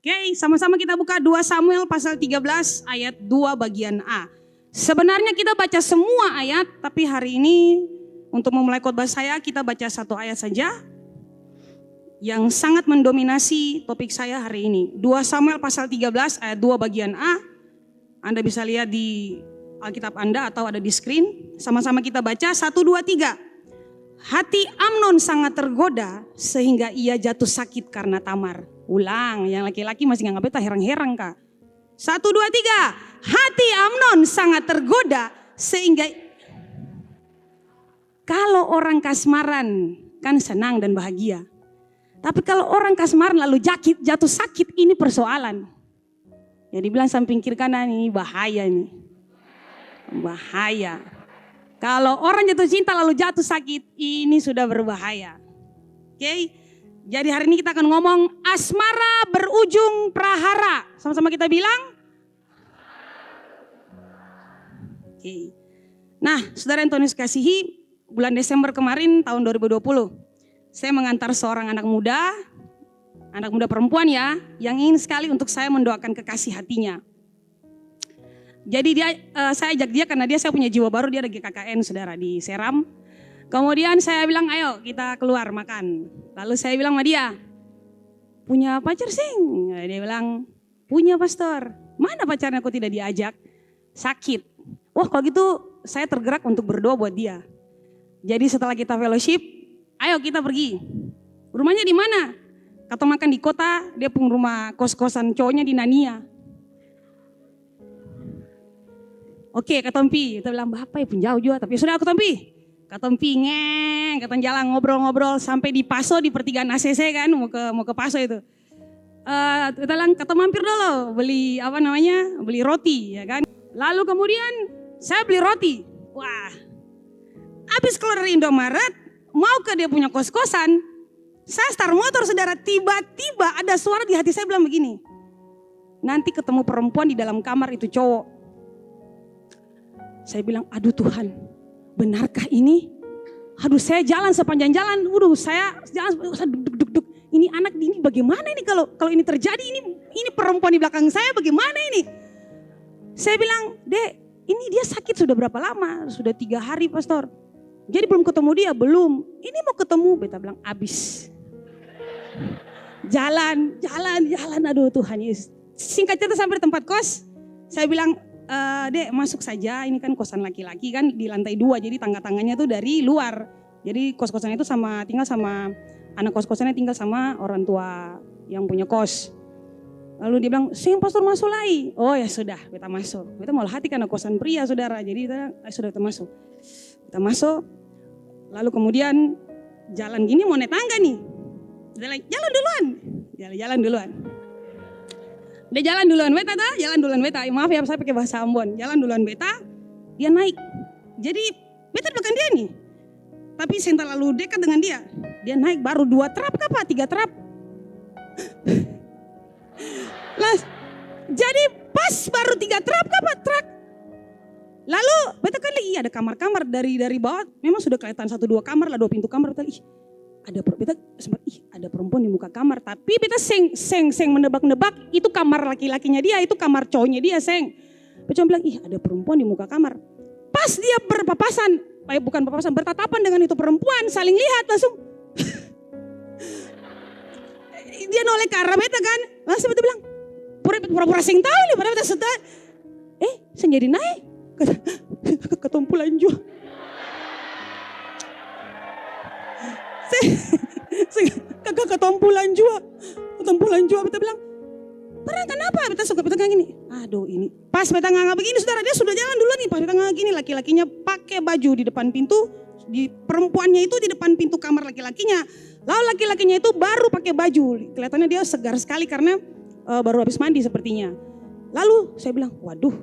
Oke, sama-sama kita buka 2 Samuel pasal 13 ayat 2 bagian A. Sebenarnya kita baca semua ayat, tapi hari ini untuk memulai khotbah saya kita baca 1 ayat saja yang sangat mendominasi topik saya hari ini. 2 Samuel pasal 13 ayat 2 bagian A. Anda bisa lihat di Alkitab Anda atau ada di screen. Sama-sama kita baca 1, 2, 3. Hati Amnon sangat tergoda sehingga ia jatuh sakit karena Tamar. Ulang, yang laki-laki masih nggak beta herang-herang kak. 1, 2, 3. Hati Amnon sangat tergoda sehingga kalau orang kasmaran kan senang dan bahagia. Tapi kalau orang kasmaran lalu jatuh sakit ini persoalan. Ya dibilang samping kiri kanan ini bahaya nih. Bahaya. Kalau orang jatuh cinta lalu jatuh sakit ini sudah berbahaya. Oke. Jadi hari ini kita akan ngomong asmara berujung prahara. Sama-sama kita bilang. Oke. Nah, saudara yang Tuhan kasihi, bulan Desember kemarin tahun 2020, saya mengantar seorang anak muda perempuan ya, yang ingin sekali untuk saya mendoakan kekasih hatinya. Jadi saya ajak dia karena saya punya jiwa baru, dia ada GKKN saudara di Seram. Kemudian saya bilang ayo kita keluar makan. Lalu saya bilang sama dia, punya pacar sing? Dia bilang, punya pastor. Mana pacarnya aku tidak diajak? Sakit. Wah kalau gitu saya tergerak untuk berdoa buat dia. Jadi setelah kita fellowship, ayo kita pergi. Rumahnya di mana? Kata makan di kota, dia punya rumah kos-kosan cowoknya di Nania. Oke, kata Tompi, kita bilang bapak ya pun jauh juga, tapi sudah aku Tompi. Kata Tompi ngeng, kata jalan ngobrol-ngobrol sampai di Paso di pertigaan ACC kan, mau ke Paso itu. Kita bilang kata mampir dulu beli roti ya kan. Lalu kemudian saya beli roti. Wah, habis keluar dari Indomaret, mau ke dia punya kos-kosan. Saya start motor saudara, tiba-tiba ada suara di hati saya bilang begini. Nanti ketemu perempuan di dalam kamar itu cowok. Saya bilang, aduh Tuhan, benarkah ini? Aduh saya jalan sepanjang jalan, saya jalan duk. Ini anak ini bagaimana ini kalau ini terjadi, ini perempuan di belakang saya bagaimana ini? Saya bilang, Dek, ini dia sakit sudah berapa lama? Sudah 3 hari pastor. Jadi belum ketemu dia, belum. Ini mau ketemu, beta bilang abis. Jalan, aduh Tuhan Yesus. Singkat cerita sampai di tempat kos, saya bilang, Dek masuk saja, ini kan kosan laki-laki kan di lantai 2, jadi tangga-tangganya tuh dari luar. Jadi kos-kosan itu tinggal sama anak kos-kosannya tinggal sama orang tua yang punya kos. Lalu dia bilang, sing pastor masuk lagi. Oh ya sudah, kita masuk. Kita mau hati karena kosan pria saudara, jadi kita masuk. Kita masuk, lalu kemudian jalan gini mau naik tangga nih. Jalan duluan. Dia jalan duluan beta. Maaf ya saya pakai bahasa Ambon. Jalan duluan beta, dia naik. Jadi beta di belakang dia nih. Tapi saya terlalu dekat dengan dia. Dia naik baru 2 trap apa 3 trap. Jadi pas baru 3 trap apa truk. Lalu beta kan lihat ada kamar-kamar dari bawah. Memang sudah kelihatan 1-2 kamar lah, 2 pintu kamar. Beta ada perempuan di muka kamar, tapi beta seng menebak-nebak itu kamar laki-lakinya dia, itu kamar cowoknya dia seng. Beta bilang ada perempuan di muka kamar. Pas dia bertatapan dengan itu perempuan, saling lihat langsung. Dia noleh ke arah beta kan, langsung beta bilang, pura-pura seng tahu nih, padahal beta sedar. Seng jadi naik, ketumpulan juga. Kakak ketompulan jua beta bilang, perang kenapa? Beta suka beta gini. Aduh ini pas beta nganga begini saudara, dia sudah jalan dulu nih. Pas beta nganga gini, laki-lakinya pakai baju di depan pintu, di perempuannya itu di depan pintu kamar laki-lakinya. Lalu laki-lakinya itu baru pakai baju, kelihatannya dia segar sekali karena baru habis mandi sepertinya. Lalu saya bilang, waduh,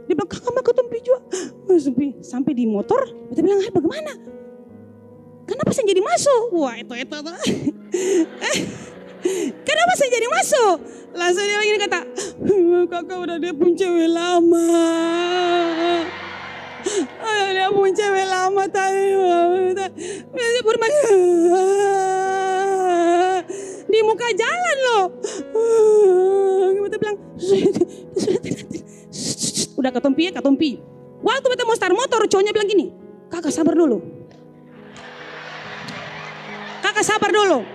dia bilang kakak mau ketumpi jua. Sampai di motor, beta bilang, bagaimana? Kenapa saya jadi masuk? Wah itu. Kenapa saya jadi masuk? Langsung dia begini kata, kakak udah dia pun cewek lama. Dia pun cewek lama tadi. Di muka jalan loh. beta bilang, udah ketompi. Waktu beta mau start motor, cowoknya bilang gini, kakak sabar dulu. Kakak sabar dulu.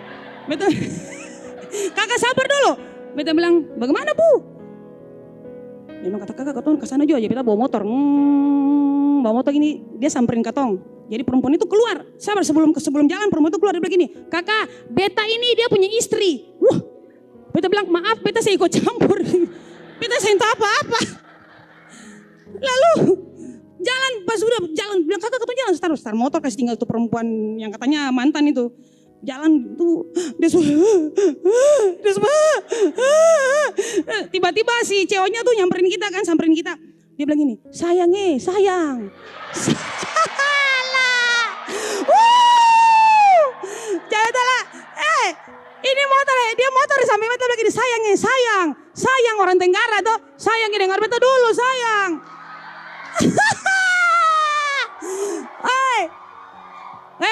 Beta bilang, bagaimana bu? Dia bilang, kata kakak katong kesana juga aja, beta bawa motor. Bawa motor gini, dia samperin katong. Jadi perempuan itu keluar, sabar sebelum jalan perempuan itu keluar, dia bilang gini, kakak beta ini dia punya istri. Wah, beta bilang maaf beta saya ikut campur. Beta saya entah apa-apa. Lalu jalan, pas udah jalan, bilang kakak katong jalan start motor, kasih tinggal tuh perempuan yang katanya mantan itu. Jalan tuh, dia semua. Tiba-tiba si ceweknya tuh nyamperin kita kan, samperin kita. Dia bilang gini, sayang. Jatuhlah, ini motor dia motor sampai beta bilang gini, sayang orang Tenggara tuh, sayang dengar beta dulu sayang.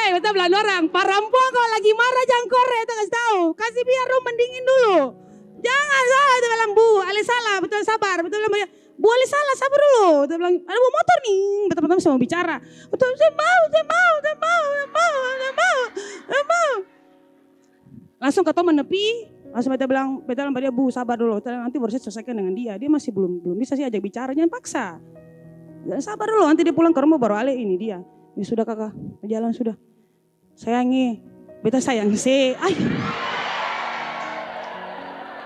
Beta bilang orang, perempuan kalau lagi marah jangan korek, kita kasih tahu, kasih biar rum mendingin dulu. Jangan salah, beta bilang bu, ale salah, betul sabar, betul bilang bu ale salah, sabar dulu. Beta bilang ada bawa motor nih, beta pertama sama bicara, betul saya mau. Langsung ketemu menepi, langsung beta bilang pada dia bu sabar dulu, nanti baru saya selesaikan dengan dia masih belum bisa sih ajak bicara, jangan paksa. Jangan sabar dulu, nanti dia pulang ke rumah baru ale ini dia. Ya sudah kakak, jalan sudah. Sayangi, beta sayang sih.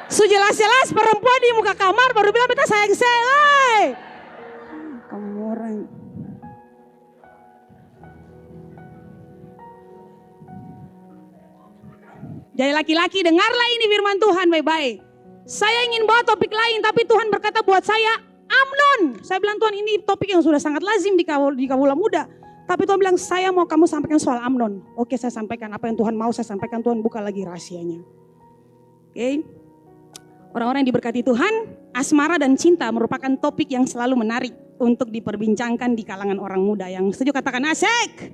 Jelas-jelas perempuan di muka kamar baru bilang beta sayang sih. Kamu orang. Jadi laki-laki dengarlah ini firman Tuhan baik-baik. Saya ingin bawa topik lain tapi Tuhan berkata buat saya Amnon. Saya bilang Tuhan ini topik yang sudah sangat lazim di kaula muda. Tapi Tuhan bilang saya mau kamu sampaikan soal Amnon. Oke saya sampaikan apa yang Tuhan mau saya sampaikan. Tuhan buka lagi rahasianya. Oke. Orang-orang yang diberkati Tuhan, asmara dan cinta merupakan topik yang selalu menarik untuk diperbincangkan di kalangan orang muda. Yang setuju katakan asik.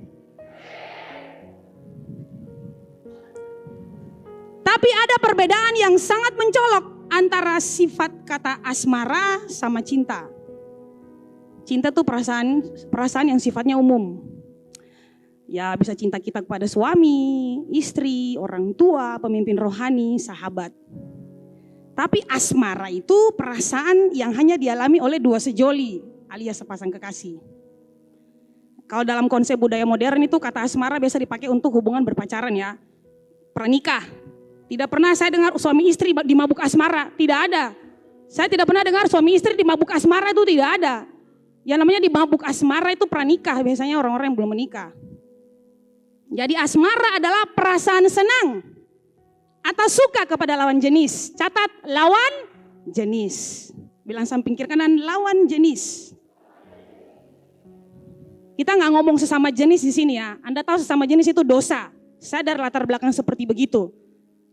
Tapi ada perbedaan yang sangat mencolok antara sifat kata asmara sama cinta. Cinta tuh perasaan yang sifatnya umum. Ya bisa cinta kita kepada suami, istri, orang tua, pemimpin rohani, sahabat. Tapi asmara itu perasaan yang hanya dialami oleh dua sejoli alias sepasang kekasih. Kalau dalam konsep budaya modern itu kata asmara biasa dipakai untuk hubungan berpacaran ya. Pernikah. Tidak pernah saya dengar suami istri di mabuk asmara, tidak ada. Saya tidak pernah dengar suami istri di mabuk asmara itu tidak ada. Yang namanya di mabuk asmara itu pranikah, biasanya orang-orang yang belum menikah. Jadi asmara adalah perasaan senang atau suka kepada lawan jenis. Catat lawan jenis. Bilang samping kiri kanan lawan jenis. Kita nggak ngomong sesama jenis di sini ya. Anda tahu sesama jenis itu dosa. Sadar latar belakang seperti begitu.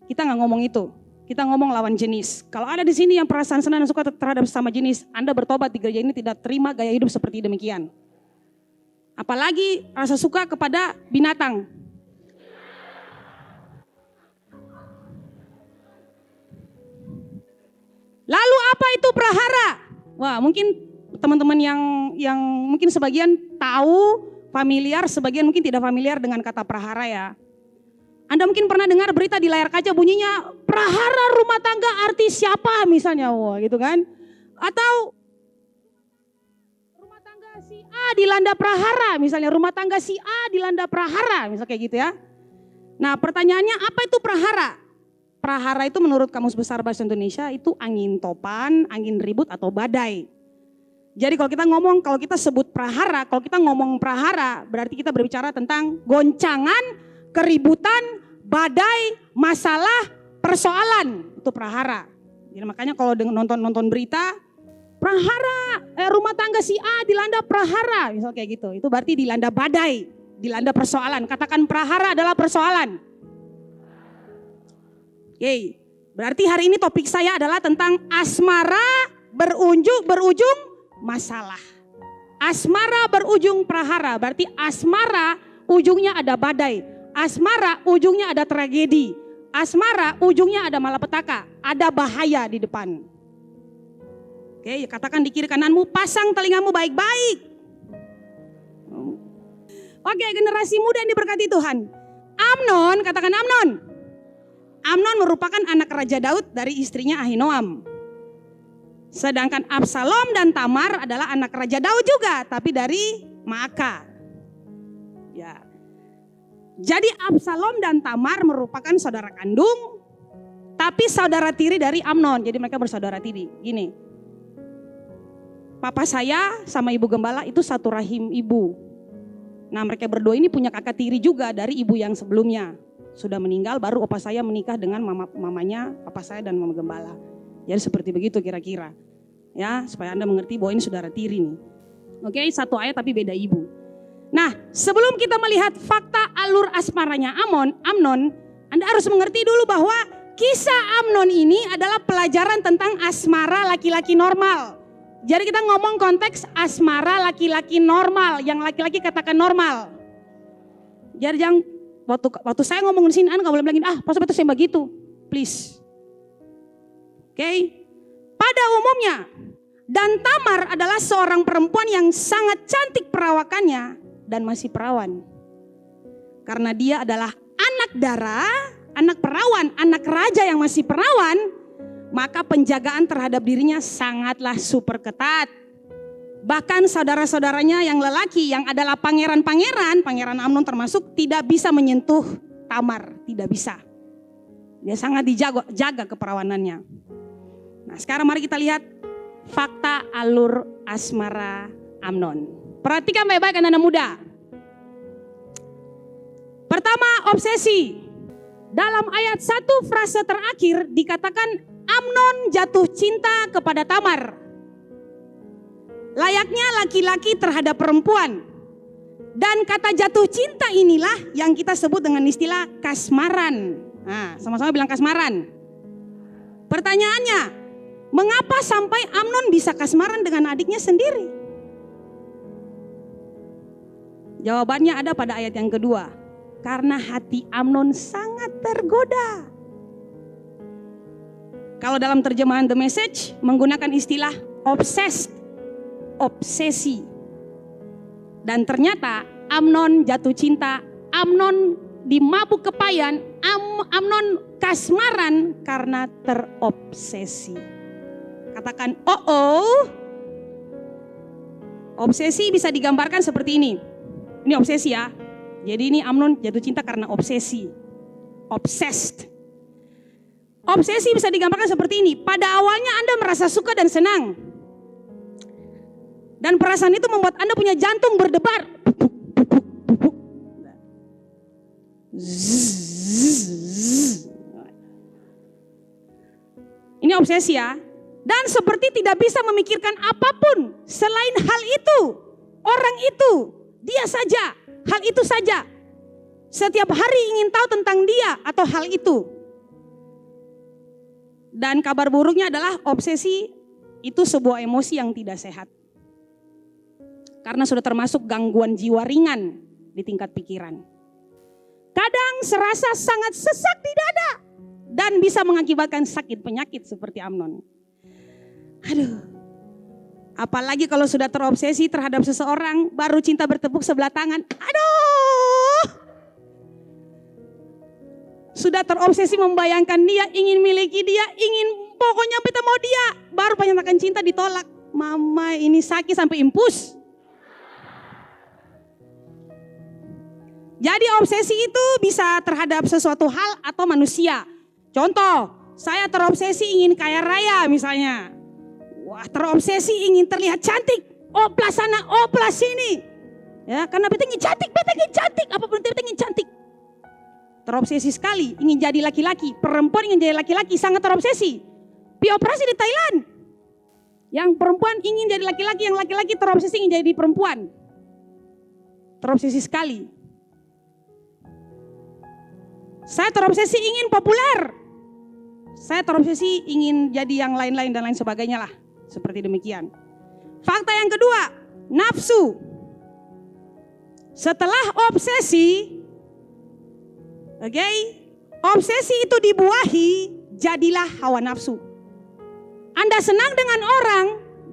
Kita nggak ngomong itu. Kita ngomong lawan jenis. Kalau ada di sini yang perasaan senang dan suka terhadap sesama jenis, Anda bertobat di gereja ini tidak terima gaya hidup seperti demikian. Apalagi rasa suka kepada binatang. Lalu apa itu prahara? Wah, mungkin teman-teman yang mungkin sebagian tahu, familiar, sebagian mungkin tidak familiar dengan kata prahara ya. Anda mungkin pernah dengar berita di layar kaca bunyinya prahara rumah tangga artis siapa misalnya, wah gitu kan. Atau rumah tangga si A dilanda prahara, misalnya rumah tangga si A dilanda prahara, misalnya kayak gitu ya. Nah pertanyaannya apa itu prahara? Prahara itu menurut Kamus Besar Bahasa Indonesia itu angin topan, angin ribut atau badai. Jadi kalau kita sebut prahara, kalau kita ngomong prahara berarti kita berbicara tentang goncangan, keributan, badai, masalah, persoalan, itu prahara. Jadi makanya kalau nonton berita, prahara, rumah tangga si A dilanda prahara, misal kayak gitu. Itu berarti dilanda badai, dilanda persoalan. Katakan prahara adalah persoalan. Oke, berarti hari ini topik saya adalah tentang asmara berujung masalah. Asmara berujung prahara, berarti asmara ujungnya ada badai. Asmara ujungnya ada tragedi. Asmara ujungnya ada malapetaka. Ada bahaya di depan. Oke, katakan di kiri kananmu, pasang telingamu baik-baik. Oke, generasi muda yang diberkati Tuhan. Amnon, katakan Amnon. Amnon merupakan anak Raja Daud dari istrinya Ahinoam. Sedangkan Absalom dan Tamar adalah anak Raja Daud juga, tapi dari Maaka. Ya. Jadi Absalom dan Tamar merupakan saudara kandung, tapi saudara tiri dari Amnon. Jadi mereka bersaudara tiri. Gini, papa saya sama ibu gembala itu satu rahim ibu. Nah mereka berdua ini punya kakak tiri juga dari ibu yang sebelumnya. Sudah meninggal, baru opa saya menikah dengan mamanya papa saya dan mama gembala. Jadi seperti begitu kira-kira. Ya, supaya Anda mengerti bahwa ini saudara tiri nih. Oke, satu ayat tapi beda ibu. Nah, sebelum kita melihat fakta alur asmaranya Amnon, Anda harus mengerti dulu bahwa kisah Amnon ini adalah pelajaran tentang asmara laki-laki normal. Jadi kita ngomong konteks asmara laki-laki normal, yang laki-laki katakan normal. Jadi jangan waktu saya ngomong di sini, Anda nggak boleh bilangin, pastor itu saya begitu, please. Oke, pada umumnya, dan Tamar adalah seorang perempuan yang sangat cantik perawakannya dan masih perawan. Karena dia adalah anak dara, anak perawan, anak raja yang masih perawan, maka penjagaan terhadap dirinya sangatlah super ketat. Bahkan saudara-saudaranya yang lelaki yang adalah pangeran Amnon termasuk, tidak bisa menyentuh Tamar, tidak bisa. Dia sangat dijaga keperawanannya. Nah sekarang mari kita lihat fakta alur asmara Amnon. Perhatikan baik-baik anak-anak muda. Pertama, obsesi. Dalam ayat 1 frase terakhir dikatakan Amnon jatuh cinta kepada Tamar. Layaknya laki-laki terhadap perempuan. Dan kata jatuh cinta inilah yang kita sebut dengan istilah kasmaran. Nah, sama-sama bilang kasmaran. Pertanyaannya, mengapa sampai Amnon bisa kasmaran dengan adiknya sendiri? Jawabannya ada pada ayat yang kedua. Karena hati Amnon sangat tergoda. Kalau dalam terjemahan The Message menggunakan istilah obsesi. Dan ternyata Amnon jatuh cinta, Amnon dimabuk kepayan, Amnon kasmaran karena terobsesi. Katakan obsesi bisa digambarkan seperti ini. Ini obsesi ya. Jadi ini Amnon jatuh cinta karena obsesi. Obsessed. Obsesi bisa digambarkan seperti ini. Pada awalnya Anda merasa suka dan senang. Dan perasaan itu membuat Anda punya jantung berdebar. Ini obsesi ya. Dan seperti tidak bisa memikirkan apapun selain hal itu. Orang itu, dia saja, hal itu saja. Setiap hari ingin tahu tentang dia atau hal itu. Dan kabar buruknya adalah obsesi itu sebuah emosi yang tidak sehat. Karena sudah termasuk gangguan jiwa ringan di tingkat pikiran. Kadang serasa sangat sesak di dada dan bisa mengakibatkan sakit penyakit seperti Amnon. Aduh, apalagi kalau sudah terobsesi terhadap seseorang, baru cinta bertepuk sebelah tangan. Aduh, sudah terobsesi membayangkan dia, ingin miliki dia, ingin pokoknya kita mau dia, baru menyatakan cinta ditolak. Mama ini sakit sampai impus. Jadi obsesi itu bisa terhadap sesuatu hal atau manusia. Contoh, saya terobsesi ingin kaya raya misalnya. Wah, terobsesi ingin terlihat cantik. Oplas sana, oplas sini. Ya, karena beta ingin cantik, apapun beta ingin cantik. Terobsesi sekali, ingin jadi laki-laki. Perempuan ingin jadi laki-laki, sangat terobsesi. Pi operasi di Thailand. Yang perempuan ingin jadi laki-laki, yang laki-laki terobsesi ingin jadi perempuan. Terobsesi sekali. Saya terobsesi ingin populer. Saya terobsesi ingin jadi yang lain-lain dan lain sebagainya lah. Seperti demikian. Fakta yang kedua, nafsu. Setelah obsesi, obsesi itu dibuahi, jadilah hawa nafsu. Anda senang dengan orang,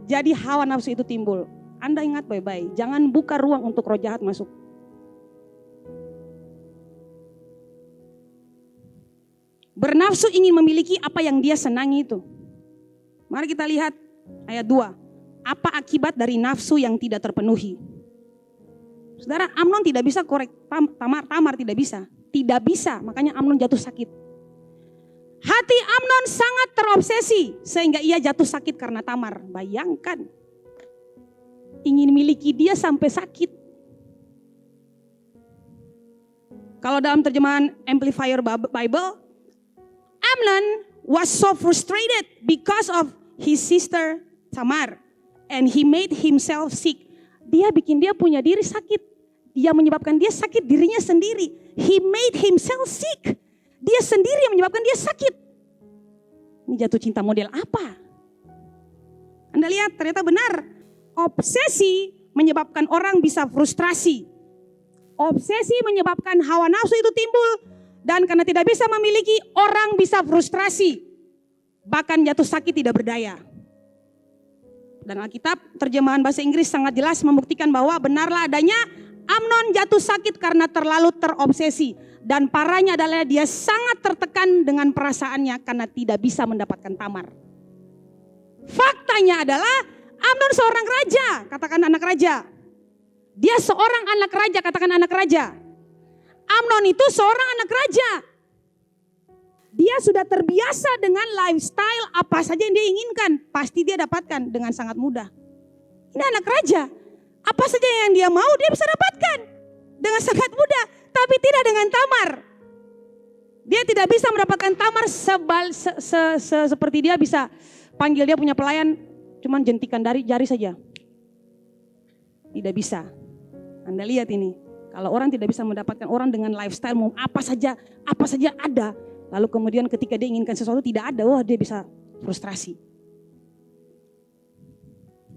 jadi hawa nafsu itu timbul. Anda ingat baik-baik, jangan buka ruang untuk roh jahat masuk. Bernafsu ingin memiliki apa yang dia senangi itu. Mari kita lihat ayat 2. Apa akibat dari nafsu yang tidak terpenuhi? Saudara, Amnon tidak bisa korek Tamar tidak bisa. Tidak bisa, makanya Amnon jatuh sakit. Hati Amnon sangat terobsesi sehingga ia jatuh sakit karena Tamar. Bayangkan, ingin miliki dia sampai sakit. Kalau dalam terjemahan Amplifier Bible, Amnon was so frustrated because of his sister Tamar and he made himself sick. Dia bikin dia punya diri sakit. Dia menyebabkan dia sakit dirinya sendiri. He made himself sick. Dia sendiri yang menyebabkan dia sakit. Ini jatuh cinta model apa? Anda lihat ternyata benar. Obsesi menyebabkan orang bisa frustrasi. Obsesi menyebabkan hawa nafsu itu timbul. Dan karena tidak bisa memiliki, orang bisa frustrasi. Bahkan jatuh sakit tidak berdaya. Dan Alkitab terjemahan bahasa Inggris sangat jelas membuktikan bahwa benarlah adanya Amnon jatuh sakit karena terlalu terobsesi. Dan parahnya adalah dia sangat tertekan dengan perasaannya karena tidak bisa mendapatkan Tamar. Faktanya adalah Amnon seorang raja, katakan anak raja. Dia seorang anak raja, katakan anak raja. Amnon itu seorang anak raja. Dia sudah terbiasa dengan lifestyle apa saja yang dia inginkan. Pasti dia dapatkan dengan sangat mudah. Ini anak raja. Apa saja yang dia mau dia bisa dapatkan. Dengan sangat mudah. Tapi tidak dengan Tamar. Dia tidak bisa mendapatkan Tamar seperti dia bisa panggil dia punya pelayan. Cuman jentikan dari jari saja. Tidak bisa. Anda lihat ini. Kalau orang tidak bisa mendapatkan orang dengan lifestyle mau apa saja ada. Lalu kemudian ketika dia inginkan sesuatu tidak ada, wah dia bisa frustrasi.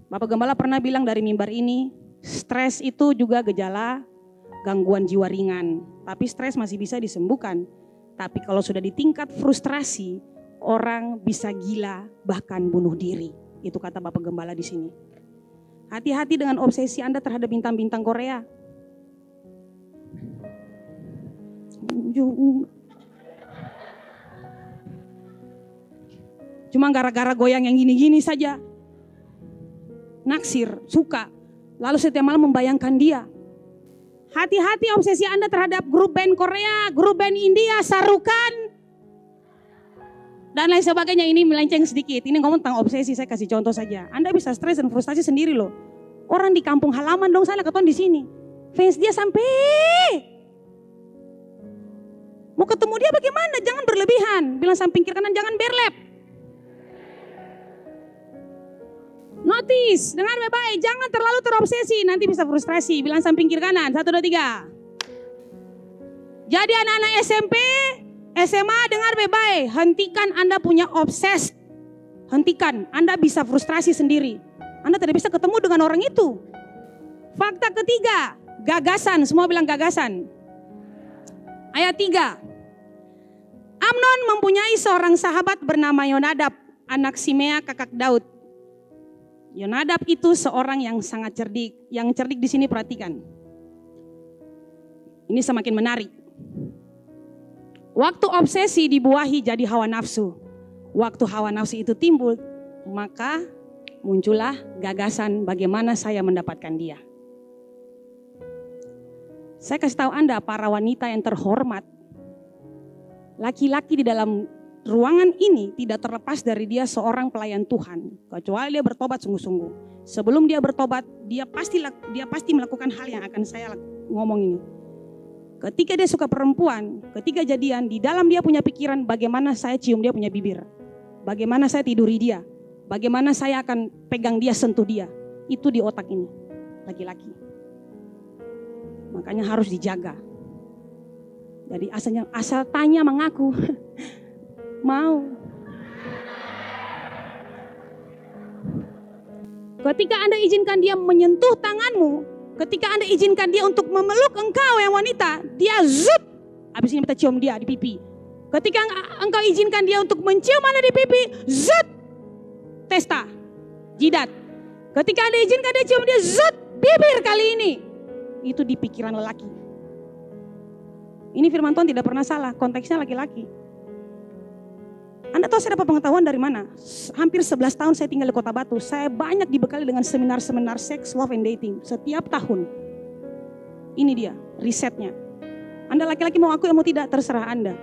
Bapak Gembala pernah bilang dari mimbar ini, stres itu juga gejala gangguan jiwa ringan. Tapi stres masih bisa disembuhkan. Tapi kalau sudah di tingkat frustrasi, orang bisa gila bahkan bunuh diri. Itu kata Bapak Gembala di sini. Hati-hati dengan obsesi Anda terhadap bintang-bintang Korea. Cuma gara-gara goyang yang gini-gini saja. Naksir, suka. Lalu setiap malam membayangkan dia. Hati-hati obsesi Anda terhadap grup band Korea, grup band India, Sarukan. Dan lain sebagainya. Ini melenceng sedikit. Ini ngomong tentang obsesi, saya kasih contoh saja. Anda bisa stres dan frustasi sendiri loh. Orang di kampung halaman dong sana, keton di sini. Fans dia sampai... Mau ketemu dia bagaimana? Jangan berlebihan. Bilang samping kiri kanan, jangan berlap. Notice, dengar baik-baik. Jangan terlalu terobsesi, nanti bisa frustrasi. Bilang samping kiri kanan, 1, 2, 3. Jadi anak-anak SMP, SMA dengar baik-baik. Hentikan Anda punya obses. Hentikan, Anda bisa frustrasi sendiri. Anda tidak bisa ketemu dengan orang itu. Fakta ketiga, gagasan. Semua bilang gagasan. Ayat 3. Amnon mempunyai seorang sahabat bernama Yonadab, anak Simea kakak Daud. Yonadab itu seorang yang sangat cerdik. Yang cerdik di sini perhatikan. Ini semakin menarik. Waktu obsesi dibuahi jadi hawa nafsu. Waktu hawa nafsu itu timbul, maka muncullah gagasan bagaimana saya mendapatkan dia. Saya kasih tahu Anda, para wanita yang terhormat, laki-laki di dalam ruangan ini tidak terlepas dari dia seorang pelayan Tuhan, kecuali dia bertobat sungguh-sungguh. Sebelum dia bertobat, dia pasti melakukan hal yang akan saya ngomong ini. Ketika dia suka perempuan, ketika jadian, di dalam dia punya pikiran bagaimana saya cium dia punya bibir, bagaimana saya tiduri dia, bagaimana saya akan pegang dia, sentuh dia. Itu di otak ini, laki-laki. Makanya harus dijaga. Jadi asal tanya mengaku mau. Ketika Anda izinkan dia menyentuh tanganmu, ketika Anda izinkan dia untuk memeluk engkau yang wanita, dia zup, habis ini kita cium dia di pipi. Ketika engkau izinkan dia untuk mencium Anda di pipi, zut, testa, jidat. Ketika ada izinkan dia cium, dia zut bibir kali ini. Itu di pikiran lelaki. Ini firman Tuhan tidak pernah salah, konteksnya laki-laki. Anda tahu saya dapat pengetahuan dari mana? Hampir 11 tahun saya tinggal di Kota Batu. Saya banyak dibekali dengan seminar-seminar seks, love and dating. Setiap tahun. Ini dia risetnya. Anda laki-laki mau aku mau tidak, terserah Anda.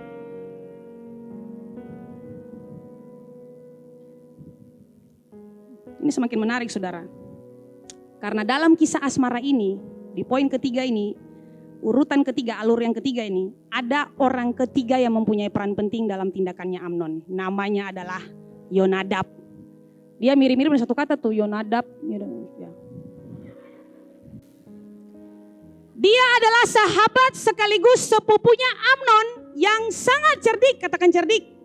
Ini semakin menarik saudara. Karena dalam kisah asmara ini, di poin ketiga ini, urutan ketiga, alur yang ketiga ini, ada orang ketiga yang mempunyai peran penting dalam tindakannya Amnon. Namanya adalah Yonadab. Dia mirip-mirip dengan satu kata tuh, Yonadab. Dia adalah sahabat sekaligus sepupunya Amnon yang sangat cerdik, katakan cerdik.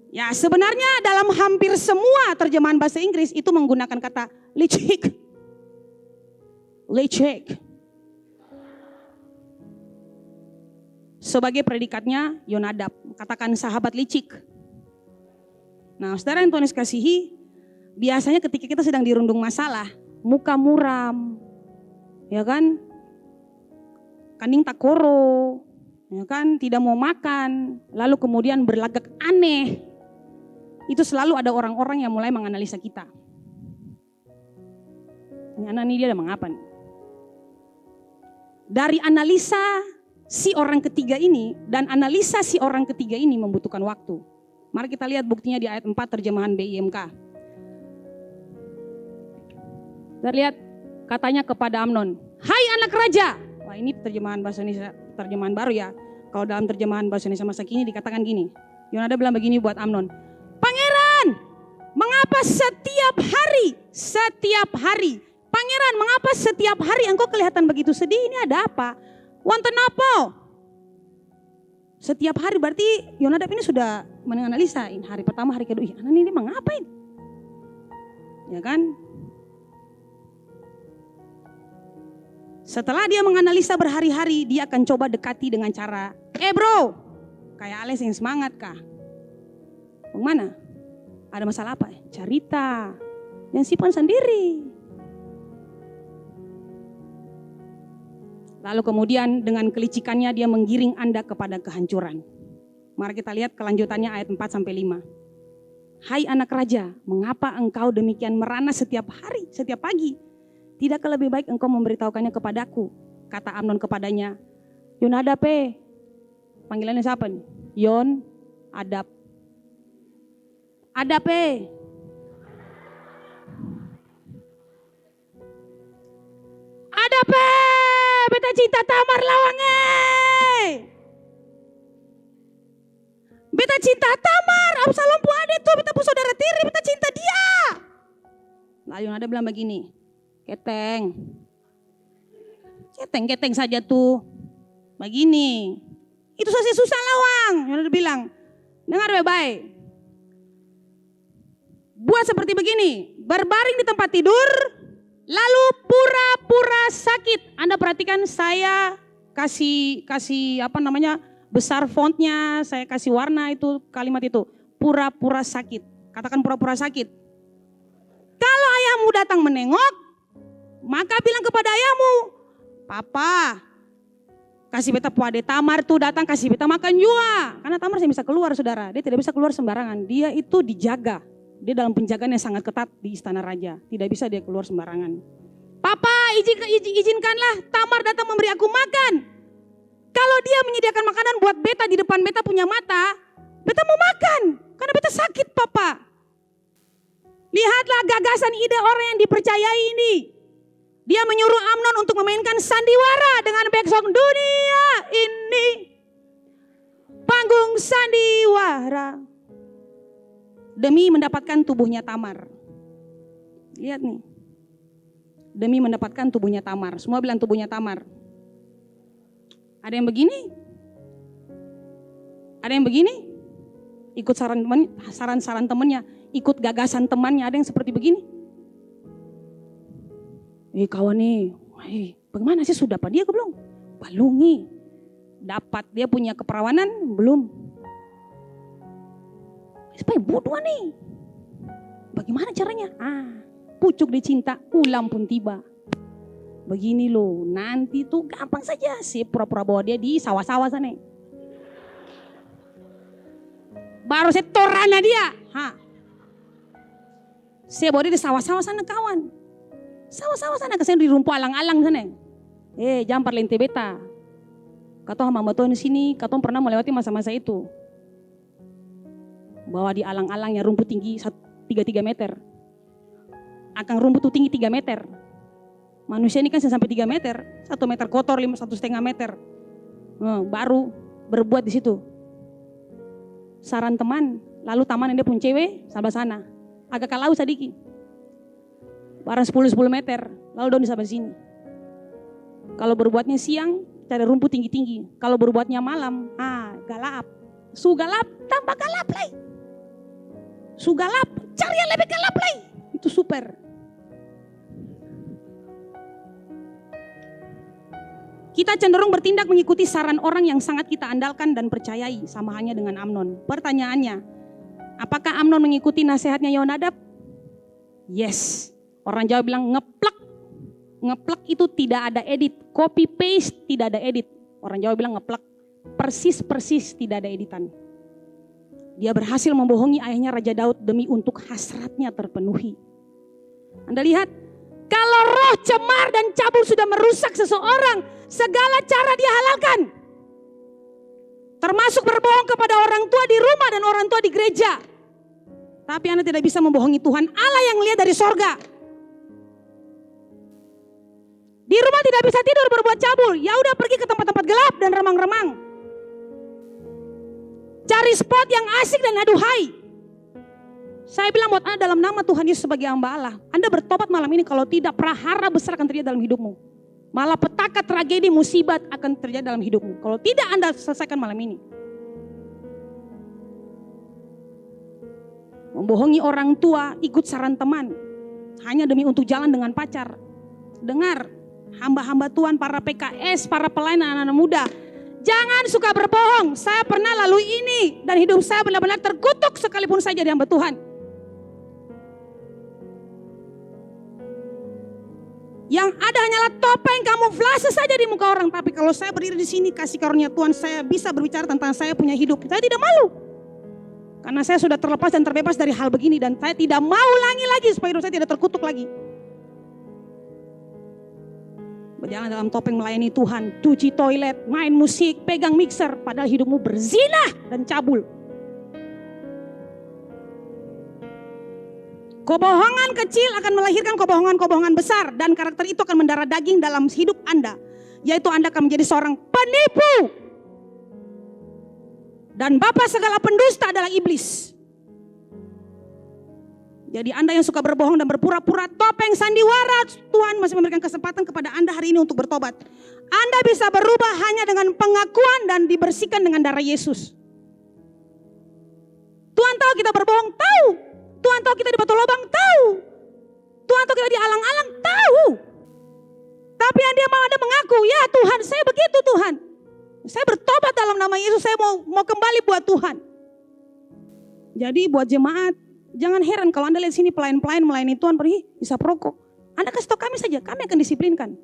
Ya sebenarnya dalam hampir semua terjemahan bahasa Inggris itu menggunakan kata licik. Licik. Sebagai predikatnya Yonadab, katakan sahabat licik. Nah saudara yang Tuhan kasihi, biasanya ketika kita sedang dirundung masalah, muka muram, ya kan, kaning takoro, ya kan, tidak mau makan, lalu kemudian berlagak aneh. Itu selalu ada orang-orang yang mulai menganalisa kita. Ini anak ini dia ada mengapa nih? Dari analisa si orang ketiga ini dan analisa si orang ketiga ini membutuhkan waktu. Mari kita lihat buktinya di ayat 4 terjemahan BIMK. Kita lihat katanya kepada Amnon, "Hai anak raja." Wah, ini terjemahan bahasa Indonesia, terjemahan baru ya. Kalau dalam terjemahan bahasa Indonesia masa kini dikatakan gini. Yonadab bilang begini buat Amnon. "Pangeran, mengapa setiap hari, Pangeran, mengapa setiap hari engkau kelihatan begitu sedih? Ini ada apa? Wonten apa?" Setiap hari berarti Yonadab ini sudah menganalisa. Hari pertama, hari kedua, anak ini mengapa ini? Ya kan? Setelah dia menganalisa berhari-hari, dia akan coba dekati dengan cara, bro, kayak Ales yang semangat kah? Mana? Ada masalah apa? Cerita. Yang simpan sendiri. Lalu kemudian dengan kelicikannya dia menggiring Anda kepada kehancuran. Mari kita lihat kelanjutannya ayat 4-5. "Hai anak raja, mengapa engkau demikian merana setiap hari, setiap pagi? Tidakkah lebih baik engkau memberitahukannya kepadaku?" Kata Amnon kepadanya, "Yonadab, panggilannya siapa nih? Yon, Adab. Adab, Adab, beta cinta Tamar lawange. Beta cinta Tamar, Absalom pu ade tuh, beta pu saudara tiri, beta cinta dia." Lalu Yonadab bilang begini, keteng saja tuh. Begini, itu saja susah lawang. Yonadab bilang, dengar baik-baik. Buat seperti begini, berbaring di tempat tidur, lalu pura-pura sakit. Anda perhatikan saya kasih besar fontnya, saya kasih warna itu kalimat itu, pura-pura sakit. Katakan pura-pura sakit. Kalau ayahmu datang menengok, maka bilang kepada ayahmu, "Papa, kasih beta puade Tamar tuh datang kasih beta makan juga." Karena Tamar saya bisa keluar saudara, dia tidak bisa keluar sembarangan. Dia itu dijaga. Dia dalam penjagaan yang sangat ketat di istana raja. Tidak bisa dia keluar sembarangan. "Papa, izinkanlah Tamar datang memberi aku makan. Kalau dia menyediakan makanan buat beta di depan beta punya mata, beta mau makan. Karena beta sakit papa." Lihatlah gagasan ide orang yang dipercayai ini. Dia menyuruh Amnon untuk memainkan sandiwara dengan background dunia ini. Panggung sandiwara. Demi mendapatkan tubuhnya Tamar. Lihat nih. Demi mendapatkan tubuhnya Tamar. Semua bilang tubuhnya Tamar. Ada yang begini? Ada yang begini? Ikut saran temannya. Ikut gagasan temannya. Ada yang seperti begini? Kawan nih. Bagaimana sih sudah apa dia ke belum? Balungi. Dapat dia punya keperawanan? Belum. Supaya bodoh nih. Bagaimana caranya? pucuk di cinta, ulam pun tiba. Begini loh, nanti tuh gampang saja sih pura-pura bawa dia di sawah-sawah sana. Baru saya torana dia. Saya bawa dia di sawah-sawah sana kawan. Sawah-sawah sana, kesana di rumput alang-alang sana. Jampar lente beta. Katong sama Tuhan di sini, katong pernah melewati masa-masa itu. Bawa di alang-alang yang rumput tinggi 3 meter. Akang rumput tuh tinggi 3 meter. Manusia ini kan sampai 3 meter, 1 meter kotor, 1,5 meter. Baru berbuat di situ. Saran teman, lalu taman yang dia pun cewek, sabar sana. Agak kalau sedikit. Barang 10 meter, lalu daun di sabar sini. Kalau berbuatnya siang, cari rumput tinggi-tinggi. Kalau berbuatnya malam, galap. Su galap, tambah galap lagi. Su galap, cari yang lebih galap lagi. Itu super. Kita cenderung bertindak mengikuti saran orang yang sangat kita andalkan dan percayai, sama halnya dengan Amnon. Pertanyaannya, apakah Amnon mengikuti nasihatnya Yonadab? Yes. Orang Jawa bilang ngeplek. Ngeplek itu tidak ada edit. Copy paste tidak ada edit. Orang Jawa bilang ngeplek. Persis tidak ada editan. Dia berhasil membohongi ayahnya Raja Daud demi untuk hasratnya terpenuhi. Anda lihat, kalau roh cemar dan cabul sudah merusak seseorang, segala cara dia halalkan. Termasuk berbohong kepada orang tua di rumah dan orang tua di gereja. Tapi Anda tidak bisa membohongi Tuhan Allah yang lihat dari sorga. Di rumah tidak bisa tidur berbuat cabul. Ya udah pergi ke tempat-tempat gelap dan remang-remang. Cari spot yang asik dan aduhai. Saya bilang buat Anda dalam nama Tuhan Yesus sebagai hamba Allah. Anda bertobat malam ini, kalau tidak prahara besar akan terjadi dalam hidupmu. Malah petaka tragedi musibat akan terjadi dalam hidupmu. Kalau tidak Anda selesaikan malam ini. Membohongi orang tua, ikut saran teman. Hanya demi untuk jalan dengan pacar. Dengar, hamba-hamba Tuhan, para PKS, para pelayan anak-anak muda. Jangan suka berbohong. Saya pernah lalui ini dan hidup saya benar-benar terkutuk sekalipun saya jadi hamba Tuhan. Yang ada hanyalah topeng kamuflase saja di muka orang. Tapi kalau saya berdiri di sini, kasih karunia Tuhan, saya bisa berbicara tentang saya punya hidup. Saya tidak malu. Karena saya sudah terlepas dan terbebas dari hal begini. Dan saya tidak mau ulangi lagi supaya hidup saya tidak terkutuk lagi. Berjalan dalam topeng melayani Tuhan, cuci toilet, main musik, pegang mixer. Padahal hidupmu berzinah dan cabul. Kebohongan kecil akan melahirkan kebohongan-kebohongan besar. Dan karakter itu akan mendarah daging dalam hidup Anda. Yaitu Anda akan menjadi seorang penipu. Dan bapa segala pendusta adalah iblis. Jadi Anda yang suka berbohong dan berpura-pura topeng sandiwara, Tuhan masih memberikan kesempatan kepada Anda hari ini untuk bertobat. Anda bisa berubah hanya dengan pengakuan dan dibersihkan dengan darah Yesus. Tuhan tahu kita berbohong, tahu. Tuhan tahu kita di batu lubang, tahu. Tuhan tahu kita di alang-alang, tahu. Tapi yang dia mau Anda mengaku, ya Tuhan saya begitu Tuhan. Saya bertobat dalam nama Yesus, saya mau kembali buat Tuhan. Jadi buat jemaat, jangan heran kalau Anda lihat sini pelayan-pelayan melayani Tuhan pergi bisa perokok. Anda kasih tahu kami saja, kami akan disiplinkan.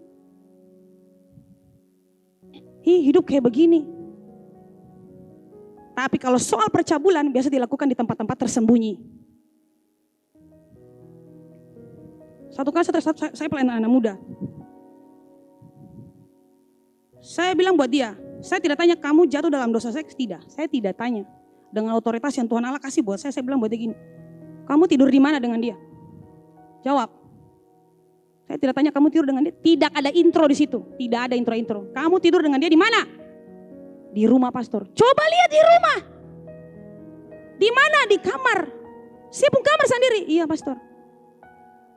Hidup kayak begini. Tapi kalau soal percabulan biasa dilakukan di tempat-tempat tersembunyi. Satu kali saya pelayan anak muda. Saya bilang buat dia, saya tidak tanya kamu jatuh dalam dosa seks, tidak. Saya tidak tanya. Dengan otoritas yang Tuhan Allah kasih buat saya bilang buat dia gini. Kamu tidur di mana dengan dia? Jawab. Saya tidak tanya kamu tidur dengan dia. Tidak ada intro di situ. Tidak ada intro-intro. Kamu tidur dengan dia di mana? Di rumah pastor. Coba lihat di rumah. Di mana? Di kamar. Saya pun kamar sendiri. Iya pastor.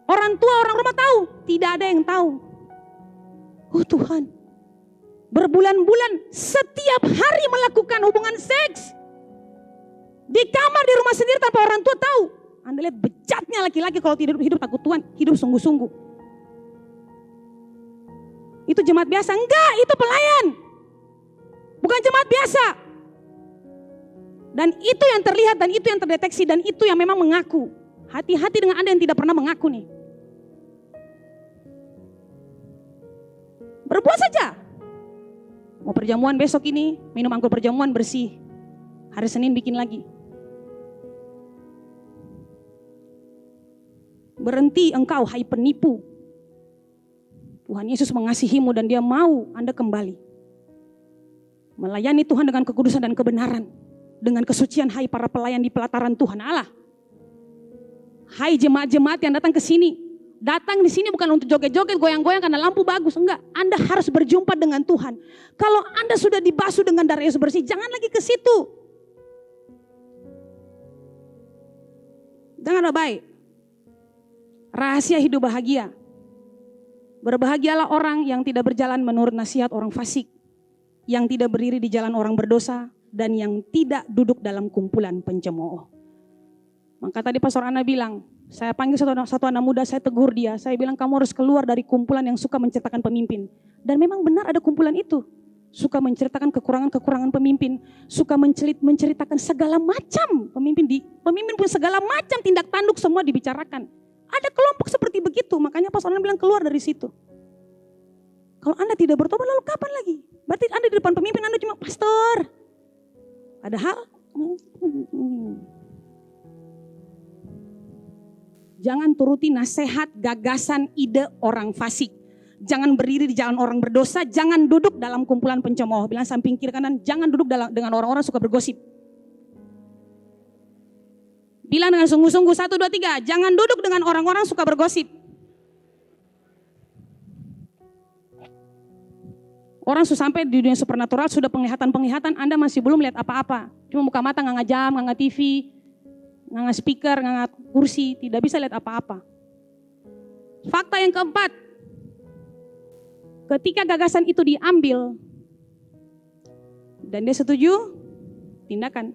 Orang tua, orang rumah tahu. Tidak ada yang tahu. Oh Tuhan. Berbulan-bulan setiap hari melakukan hubungan seks. Di kamar, di rumah sendiri tanpa orang tua tahu. Anda lihat bejatnya laki-laki kalau tidak hidup takut Tuhan. Hidup sungguh-sungguh. Itu jemaat biasa? Enggak, itu pelayan. Bukan jemaat biasa. Dan itu yang terlihat dan itu yang terdeteksi dan itu yang memang mengaku. Hati-hati dengan Anda yang tidak pernah mengaku nih. Berbuat saja. Mau perjamuan besok ini, minum anggur perjamuan bersih. Hari Senin bikin lagi. Berhenti engkau, hai penipu. Tuhan Yesus mengasihimu dan Dia mau Anda kembali. Melayani Tuhan dengan kekudusan dan kebenaran. Dengan kesucian, hai para pelayan di pelataran Tuhan Allah. Hai jemaat-jemaat yang datang ke sini. Datang di sini bukan untuk joget-joget, goyang-goyang karena lampu bagus. Enggak, Anda harus berjumpa dengan Tuhan. Kalau Anda sudah dibasuh dengan darah Yesus bersih, jangan lagi ke situ. Jangan ada baik. Rahasia hidup bahagia. Berbahagialah orang yang tidak berjalan menurut nasihat orang fasik, yang tidak berdiri di jalan orang berdosa, dan yang tidak duduk dalam kumpulan pencemooh. Maka tadi Pastor Ana bilang, saya panggil satu anak muda, saya tegur dia, saya bilang kamu harus keluar dari kumpulan yang suka menceritakan pemimpin. Dan memang benar ada kumpulan itu, suka menceritakan kekurangan-kekurangan pemimpin, suka menceritakan segala macam pemimpin punya segala macam tindak tanduk semua dibicarakan. Ada kelompok seperti begitu, makanya Pastor Ana bilang keluar dari situ. Kalau Anda tidak bertobat lalu kapan lagi? Berarti Anda di depan pemimpin Anda cuma pastor. Padahal jangan turuti nasihat, gagasan, ide orang fasik. Jangan berdiri di jalan orang berdosa, jangan duduk dalam kumpulan pencemooh. Bilang samping kiri kanan, jangan duduk dengan orang-orang suka bergosip. Bilang dengan sungguh-sungguh 1, 2, 3, jangan duduk dengan orang-orang suka bergosip. Orang sudah sampai di dunia supernatural, sudah penglihatan-penglihatan, Anda masih belum lihat apa-apa. Cuma buka mata, nganga jam, nganga TV, nganga speaker, nganga kursi, tidak bisa lihat apa-apa. Fakta yang keempat, ketika gagasan itu diambil dan dia setuju, tindakan.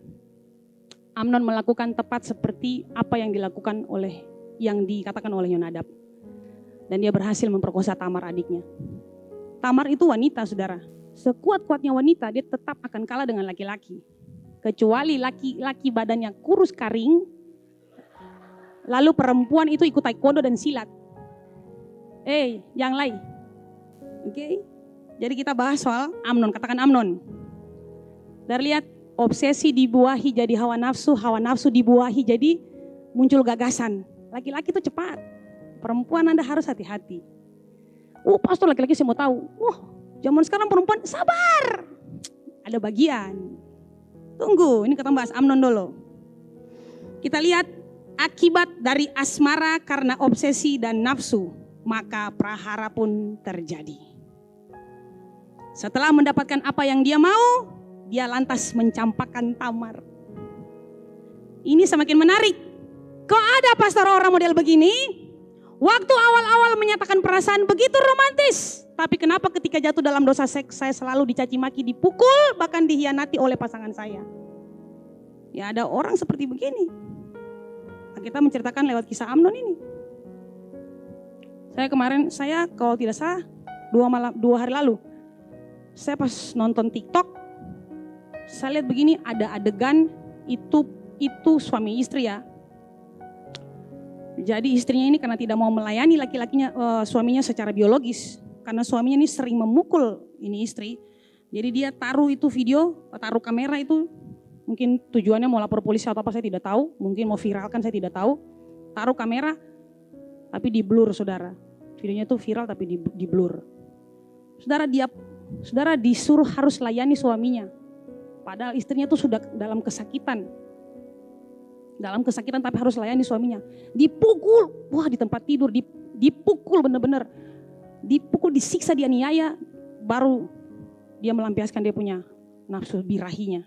Amnon melakukan tepat seperti apa yang dikatakan oleh Yonadab. Dan dia berhasil memperkosa Tamar adiknya. Tamar itu wanita, saudara. Sekuat-kuatnya wanita, dia tetap akan kalah dengan laki-laki. Kecuali laki-laki badannya kurus kering, lalu perempuan itu ikut taekwondo dan silat. Yang lain. Oke. Jadi kita bahas soal Amnon, katakan Amnon. Terlihat obsesi dibuahi jadi hawa nafsu dibuahi jadi muncul gagasan. Laki-laki itu cepat, perempuan Anda harus hati-hati. Pastor laki-laki saya mau tahu. Zaman sekarang perempuan sabar. Ada bagian. Tunggu, ini kita bahas Amnon dulu. Kita lihat akibat dari asmara karena obsesi dan nafsu, maka prahara pun terjadi. Setelah mendapatkan apa yang dia mau, dia lantas mencampakkan Tamar. Ini semakin menarik. Kok ada pastor orang model begini? Waktu awal-awal menyatakan perasaan begitu romantis. Tapi kenapa ketika jatuh dalam dosa seks saya selalu dicaci maki, dipukul, bahkan dihianati oleh pasangan saya. Ya ada orang seperti begini. Kita menceritakan lewat kisah Amnon ini. Saya kalau tidak salah 2 hari lalu. Saya pas nonton TikTok. Saya lihat begini, ada adegan itu suami istri ya. Jadi istrinya ini karena tidak mau melayani suaminya secara biologis. Karena suaminya ini sering memukul ini istri. Jadi dia taruh kamera itu. Mungkin tujuannya mau lapor polisi atau apa saya tidak tahu. Mungkin mau viralkan saya tidak tahu. Taruh kamera tapi di blur, saudara. Videonya itu viral tapi di blur. Saudara disuruh harus layani suaminya. Padahal istrinya itu sudah dalam kesakitan. Tapi harus layani suaminya. Dipukul, di tempat tidur, dipukul benar-benar. Dipukul, disiksa, dianiaya, baru dia melampiaskan dia punya nafsu birahinya.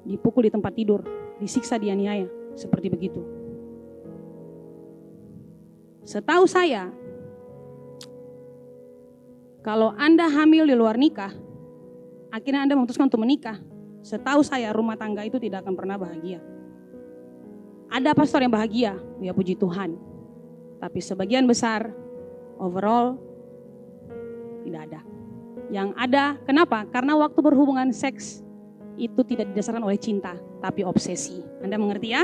Dipukul di tempat tidur, disiksa, dianiaya, seperti begitu. Setahu saya, kalau Anda hamil di luar nikah, akhirnya Anda memutuskan untuk menikah, setahu saya rumah tangga itu tidak akan pernah bahagia. Ada pastor yang bahagia, ya puji Tuhan. Tapi sebagian besar, overall, tidak ada. Yang ada, kenapa? Karena waktu berhubungan seks, itu tidak didasarkan oleh cinta, tapi obsesi. Anda mengerti ya?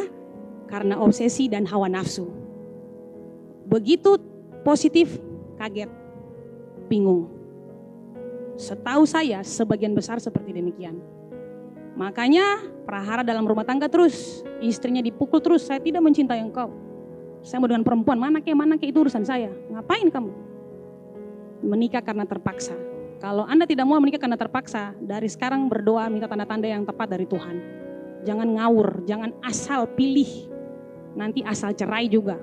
Karena obsesi dan hawa nafsu. Begitu positif, kaget. bingung. Setahu saya sebagian besar seperti demikian. Makanya prahara dalam rumah tangga terus, istrinya dipukul terus, saya tidak mencintai engkau. Saya mau dengan perempuan, mana ke itu urusan saya. Ngapain kamu? Menikah karena terpaksa. Kalau Anda tidak mau menikah karena terpaksa, dari sekarang berdoa minta tanda-tanda yang tepat dari Tuhan. Jangan ngawur, jangan asal pilih, nanti asal cerai juga.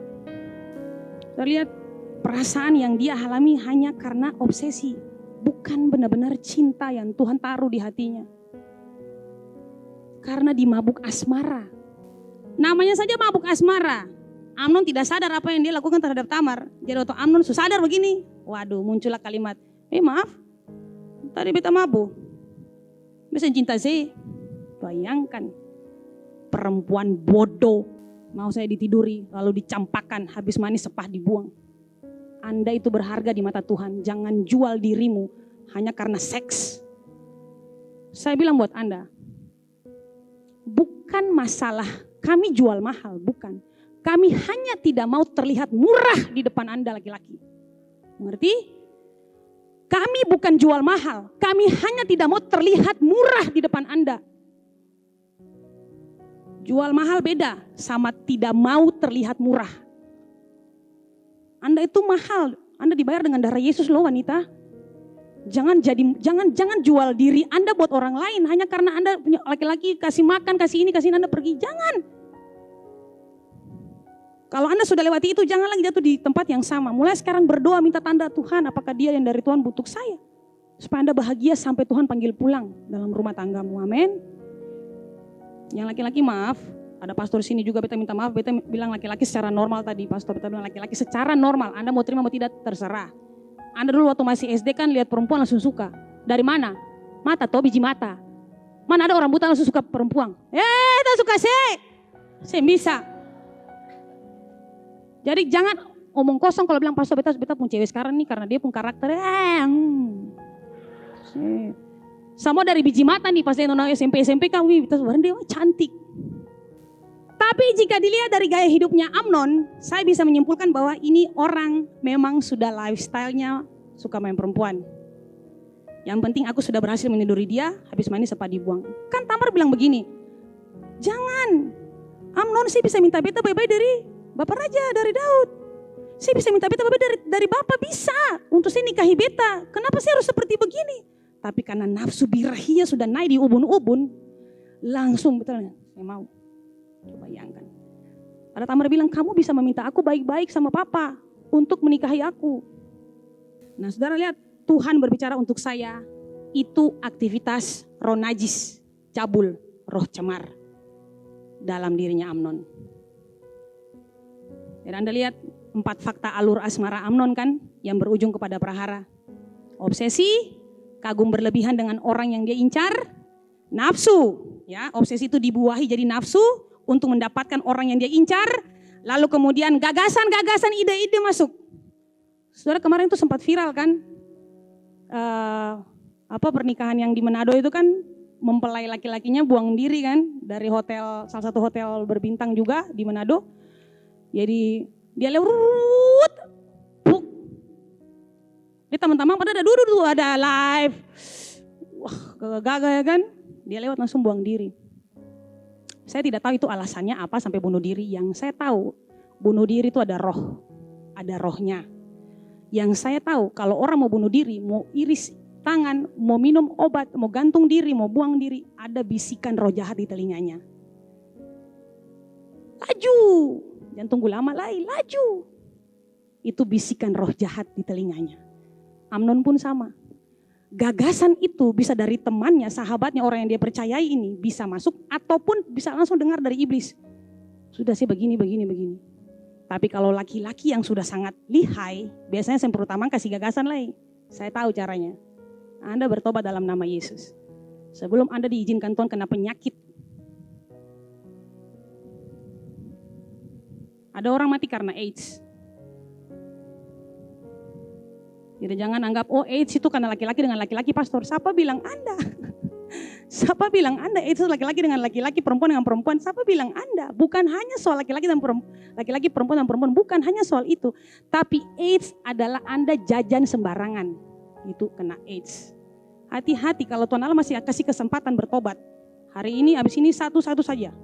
Saya lihat perasaan yang dia alami hanya karena obsesi, bukan benar-benar cinta yang Tuhan taruh di hatinya. Karena dimabuk asmara. Namanya saja mabuk asmara. Amnon tidak sadar apa yang dia lakukan terhadap Tamar. Jadi waktu Amnon sadar begini, waduh muncullah kalimat, maaf, tadi beta mabuk. Bisa cinta saya. Bayangkan, perempuan bodoh. Mau saya ditiduri, lalu dicampakkan, habis manis sepah dibuang. Anda itu berharga di mata Tuhan. Jangan jual dirimu hanya karena seks. Saya bilang buat Anda, bukan masalah kami jual mahal, bukan. Kami hanya tidak mau terlihat murah di depan Anda laki-laki. Mengerti? Kami bukan jual mahal, kami hanya tidak mau terlihat murah di depan Anda. Jual mahal beda sama tidak mau terlihat murah. Anda itu mahal, Anda dibayar dengan darah Yesus loh wanita. Jangan jual diri Anda buat orang lain hanya karena Anda punya laki-laki kasih makan, kasih ini, kasih ini, Anda pergi. Jangan. Kalau Anda sudah lewati itu, jangan lagi jatuh di tempat yang sama. Mulai sekarang berdoa minta tanda Tuhan, apakah dia yang dari Tuhan butuh saya. Supaya Anda bahagia sampai Tuhan panggil pulang dalam rumah tanggamu. Amin. Yang laki-laki maaf, ada pastor sini juga beta minta maaf, beta bilang laki-laki secara normal tadi, pastor beta bilang laki-laki secara normal, Anda mau terima mau tidak terserah. Anda dulu waktu masih SD kan lihat perempuan langsung suka. Dari mana? Mata toh, biji mata. Mana ada orang buta langsung suka perempuan? Tak suka saya bisa. Jadi jangan omong kosong kalau bilang pastor beta punya cewek sekarang nih karena dia punya karakter. Sama dari biji mata nih pas dia nonton SMP kami kita sebenarnya dia cantik. Tapi jika dilihat dari gaya hidupnya Amnon, saya bisa menyimpulkan bahwa ini orang memang sudah lifestyle-nya suka main perempuan. Yang penting aku sudah berhasil meniduri dia, habis manis sempat dibuang. Kan Tamar bilang begini, jangan, Amnon sih bisa minta beta baik-baik dari Bapak Raja, dari Daud. Saya bisa minta beta baik-baik dari Bapak bisa, untuk saya nikahi beta. Kenapa sih harus seperti begini? Tapi karena nafsu birahinya sudah naik di ubun-ubun, langsung betul, saya mau. Coba bayangkan. Ada Tamar bilang, kamu bisa meminta aku baik-baik sama papa untuk menikahi aku. Nah saudara lihat, Tuhan berbicara untuk saya, itu aktivitas roh najis, cabul, roh cemar dalam dirinya Amnon. Dan Anda lihat 4 fakta alur asmara Amnon kan, yang berujung kepada prahara. Obsesi, kagum berlebihan dengan orang yang dia incar, nafsu, ya obsesi itu dibuahi jadi nafsu, untuk mendapatkan orang yang dia incar, lalu kemudian gagasan-gagasan, ide-ide masuk. Saudara kemarin itu sempat viral kan, pernikahan yang di Manado itu kan mempelai laki-lakinya buang diri kan dari hotel, salah satu hotel berbintang juga di Manado. Jadi dia lewat, di teman-teman pada ada duduk ada live, wah gagal ya kan, dia lewat langsung buang diri. Saya tidak tahu itu alasannya apa sampai bunuh diri. Yang saya tahu bunuh diri itu ada roh, ada rohnya. Yang saya tahu kalau orang mau bunuh diri, mau iris tangan, mau minum obat, mau gantung diri, mau buang diri, ada bisikan roh jahat di telinganya. Laju, jangan tunggu lama lagi, laju. Itu bisikan roh jahat di telinganya. Amnon pun sama. Gagasan itu bisa dari temannya, sahabatnya, orang yang dia percayai ini bisa masuk ataupun bisa langsung dengar dari iblis. Sudah sih begini. Tapi kalau laki-laki yang sudah sangat lihai, biasanya yang pertama kasih gagasan lagi. Saya tahu caranya. Anda bertobat dalam nama Yesus. Sebelum Anda diizinkan Tuhan kena penyakit. Ada orang mati karena AIDS. Jadi jangan anggap, AIDS itu karena laki-laki dengan laki-laki pastor. Siapa bilang Anda? Siapa bilang Anda AIDS itu laki-laki dengan laki-laki, perempuan dengan perempuan? Siapa bilang Anda? Bukan hanya soal laki-laki dan perempuan dan perempuan. Bukan hanya soal itu. Tapi AIDS adalah Anda jajan sembarangan. itu kena AIDS. Hati-hati kalau Tuhan Allah masih kasih kesempatan bertobat. Hari ini, abis ini satu-satu saja.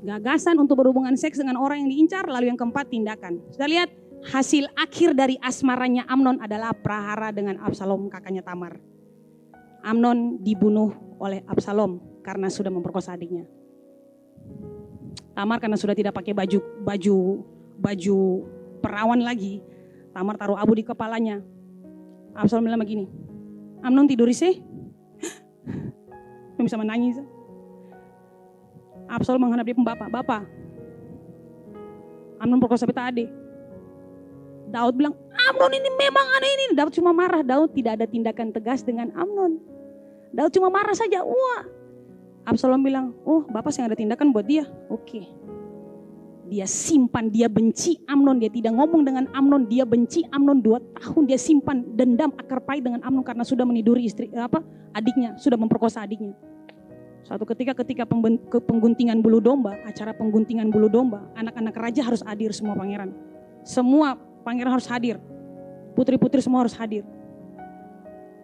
Gagasan untuk berhubungan seks dengan orang yang diincar, lalu yang keempat tindakan. Sudah lihat hasil akhir dari asmaranya Amnon adalah prahara dengan Absalom kakaknya Tamar. Amnon dibunuh oleh Absalom karena sudah memperkosa adiknya. Tamar karena sudah tidak pakai baju perawan lagi, Tamar taruh abu di kepalanya. Absalom bilang begini, Amnon tidur sih? Bisa menangis. Absalom menghadap dia bapak, Amnon perkosa beta adik. Daud bilang, Amnon ini memang aneh ini. Daud cuma marah, Daud tidak ada tindakan tegas dengan Amnon. Daud cuma marah saja, wah. Absalom bilang, oh bapak saya ada tindakan buat dia. Oke. Dia simpan, dia benci Amnon, dia tidak ngomong dengan Amnon, dia benci Amnon 2 tahun, dia simpan dendam akar pahit dengan Amnon karena sudah meniduri adiknya, sudah memperkosa adiknya. Suatu ketika pengguntingan bulu domba, acara pengguntingan bulu domba, anak-anak raja harus hadir semua pangeran. Semua pangeran harus hadir, putri-putri semua harus hadir.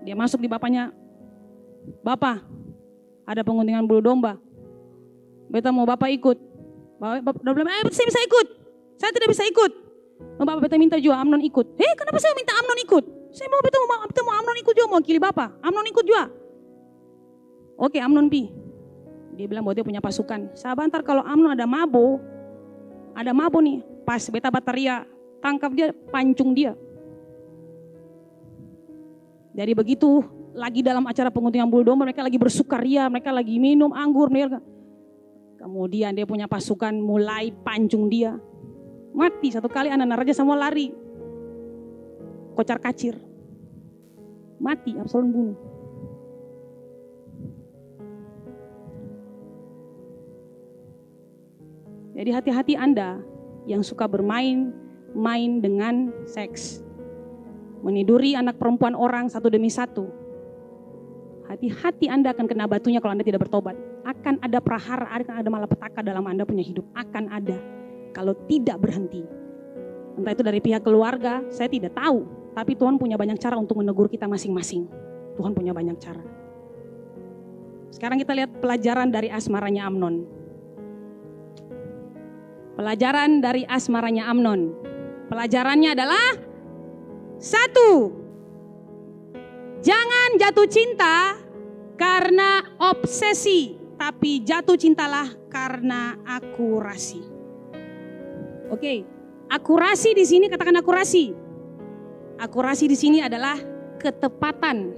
Dia masuk di bapaknya, Bapak, ada pengguntingan bulu domba. Beta mau bapak ikut. Bapak bilang, saya bisa ikut. Saya tidak bisa ikut. Bapak beta minta juga Amnon ikut. Kenapa saya minta Amnon ikut? Saya mau beta mau Amnon ikut juga, mau wakili bapak. Amnon ikut juga. Oke, Amnon pi. Dia bilang bahwa dia punya pasukan. Sabantar kalau Amnon ada mabo nih. Pas beta bataria, tangkap dia, pancung dia. Jadi begitu lagi dalam acara pengguntingan bulu domba, mereka lagi bersukaria, mereka lagi minum anggur. Kemudian dia punya pasukan mulai pancung dia. Mati satu kali, anak-anak raja semua lari. Kocar kacir. Mati, Absalom bunuh. Jadi hati-hati Anda yang suka main dengan seks. Meniduri anak perempuan orang satu demi satu. Hati-hati Anda akan kena batunya kalau Anda tidak bertobat. Akan ada prahara, akan ada malapetaka dalam Anda punya hidup. Akan ada kalau tidak berhenti. Entah itu dari pihak keluarga, saya tidak tahu. Tapi Tuhan punya banyak cara untuk menegur kita masing-masing. Tuhan punya banyak cara. Sekarang kita lihat pelajaran dari asmaranya Amnon. Pelajaran dari asmaranya Amnon. Pelajarannya adalah 1. Jangan jatuh cinta karena obsesi, tapi jatuh cintalah karena akurasi. Oke, akurasi di sini, katakan akurasi. Akurasi di sini adalah ketepatan.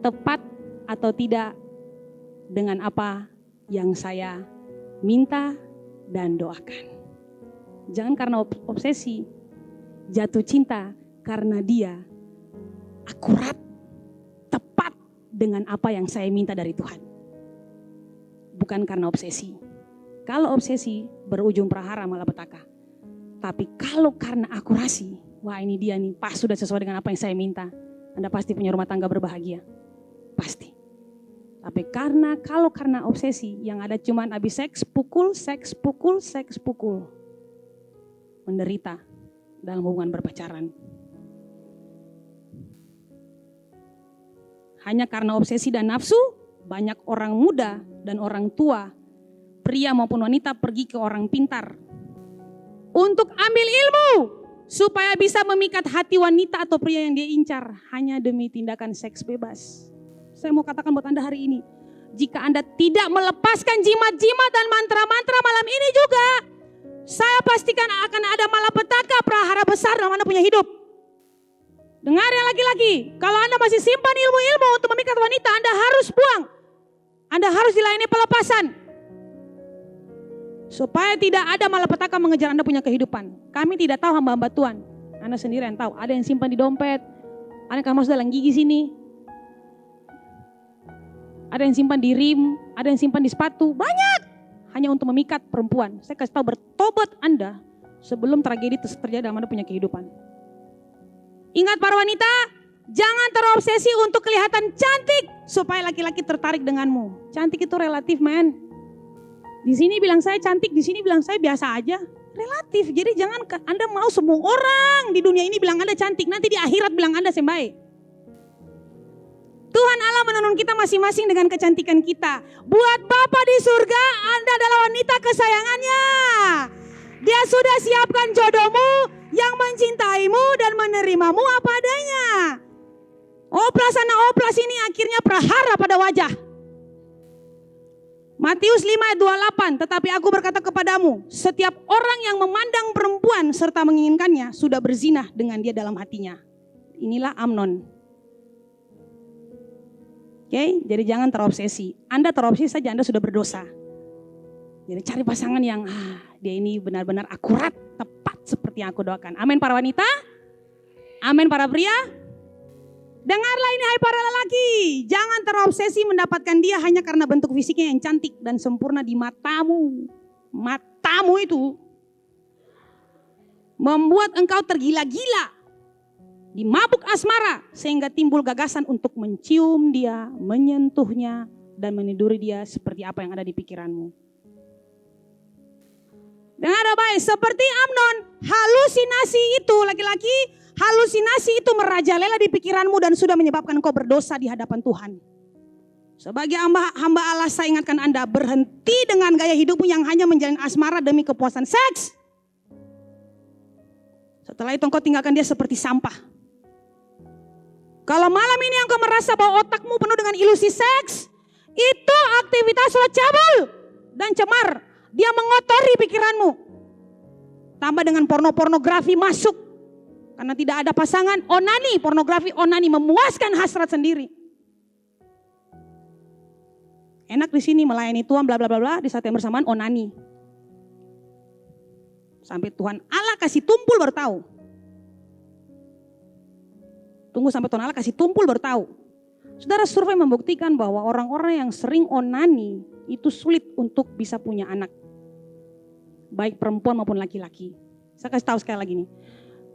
Tepat atau tidak dengan apa yang saya minta dan doakan. Jangan karena obsesi, jatuh cinta karena dia akurat, tepat dengan apa yang saya minta dari Tuhan. Bukan karena obsesi. Kalau obsesi berujung prahara malapetaka. Tapi kalau karena akurasi, wah ini dia nih, pas sudah sesuai dengan apa yang saya minta. Anda pasti punya rumah tangga berbahagia. Pasti. Tapi kalau karena obsesi yang ada cuman habis seks pukul. Menderita dalam hubungan berpacaran. Hanya karena obsesi dan nafsu, banyak orang muda dan orang tua, pria maupun wanita pergi ke orang pintar untuk ambil ilmu supaya bisa memikat hati wanita atau pria yang dia incar hanya demi tindakan seks bebas. Saya mau katakan buat Anda hari ini, jika Anda tidak melepaskan jimat-jimat dan mantra-mantra malam ini juga, saya pastikan akan ada malapetaka prahara besar dalam Anda punya hidup. Dengar yang laki-laki, kalau Anda masih simpan ilmu-ilmu untuk memikat wanita, Anda harus buang. Anda harus dilayani pelepasan. Supaya tidak ada malapetaka mengejar Anda punya kehidupan. Kami tidak tahu hamba-hamba Tuhan. Anda sendiri yang tahu, ada yang simpan di dompet, ada yang masuk dalam gigi sini. Ada yang simpan di rim, ada yang simpan di sepatu, banyak. Hanya untuk memikat perempuan. Saya kasih tahu, bertobat Anda sebelum tragedi terjadi dalam Anda punya kehidupan. Ingat para wanita, jangan terobsesi untuk kelihatan cantik supaya laki-laki tertarik denganmu. Cantik itu relatif, man. Di sini bilang saya cantik, di sini bilang saya biasa aja. Relatif. Jadi jangan Anda mau semua orang di dunia ini bilang Anda cantik. Nanti di akhirat bilang Anda sembaik. Tuhan Allah menurun kita masing-masing dengan kecantikan kita. Buat Bapa di surga, Anda adalah wanita kesayangannya. Dia sudah siapkan jodohmu yang mencintaimu dan menerimamu apa adanya. Oplas sana oplas ini akhirnya prahara pada wajah. Matius 5 ayat 28, tetapi aku berkata kepadamu, setiap orang yang memandang perempuan serta menginginkannya sudah berzinah dengan dia dalam hatinya. Inilah Amnon. Oke, jadi jangan terobsesi. Anda terobsesi saja Anda sudah berdosa. Jadi cari pasangan yang dia ini benar-benar akurat, tepat seperti yang aku doakan. Amin para wanita. Amin para pria. Dengarlah ini hai para lelaki. Jangan terobsesi mendapatkan dia hanya karena bentuk fisiknya yang cantik dan sempurna di matamu. Matamu itu membuat engkau tergila-gila. Dimabuk asmara sehingga timbul gagasan untuk mencium dia, menyentuhnya dan meniduri dia seperti apa yang ada di pikiranmu. Dengar baik, seperti Amnon, halusinasi itu laki-laki, halusinasi itu merajalela di pikiranmu dan sudah menyebabkan engkau berdosa di hadapan Tuhan. Sebagai hamba Allah saya ingatkan Anda, berhenti dengan gaya hidupmu yang hanya menjalin asmara demi kepuasan seks. Setelah itu engkau tinggalkan dia seperti sampah. Kalau malam ini engkau merasa bahwa otakmu penuh dengan ilusi seks, itu aktivitas roh cabul dan cemar. Dia mengotori pikiranmu. Tambah dengan pornografi masuk. Karena tidak ada pasangan, onani, pornografi onani memuaskan hasrat sendiri. Enak di sini melayani Tuhan bla bla bla bla, di saat yang bersamaan onani. Sampai Tuhan Allah kasih tumpul baru tahu. Tunggu sampai Tuhan Allah kasih tumpul baru tahu. Saudara, survei membuktikan bahwa orang-orang yang sering onani itu sulit untuk bisa punya anak. Baik perempuan maupun laki-laki. Saya kasih tahu sekali lagi nih.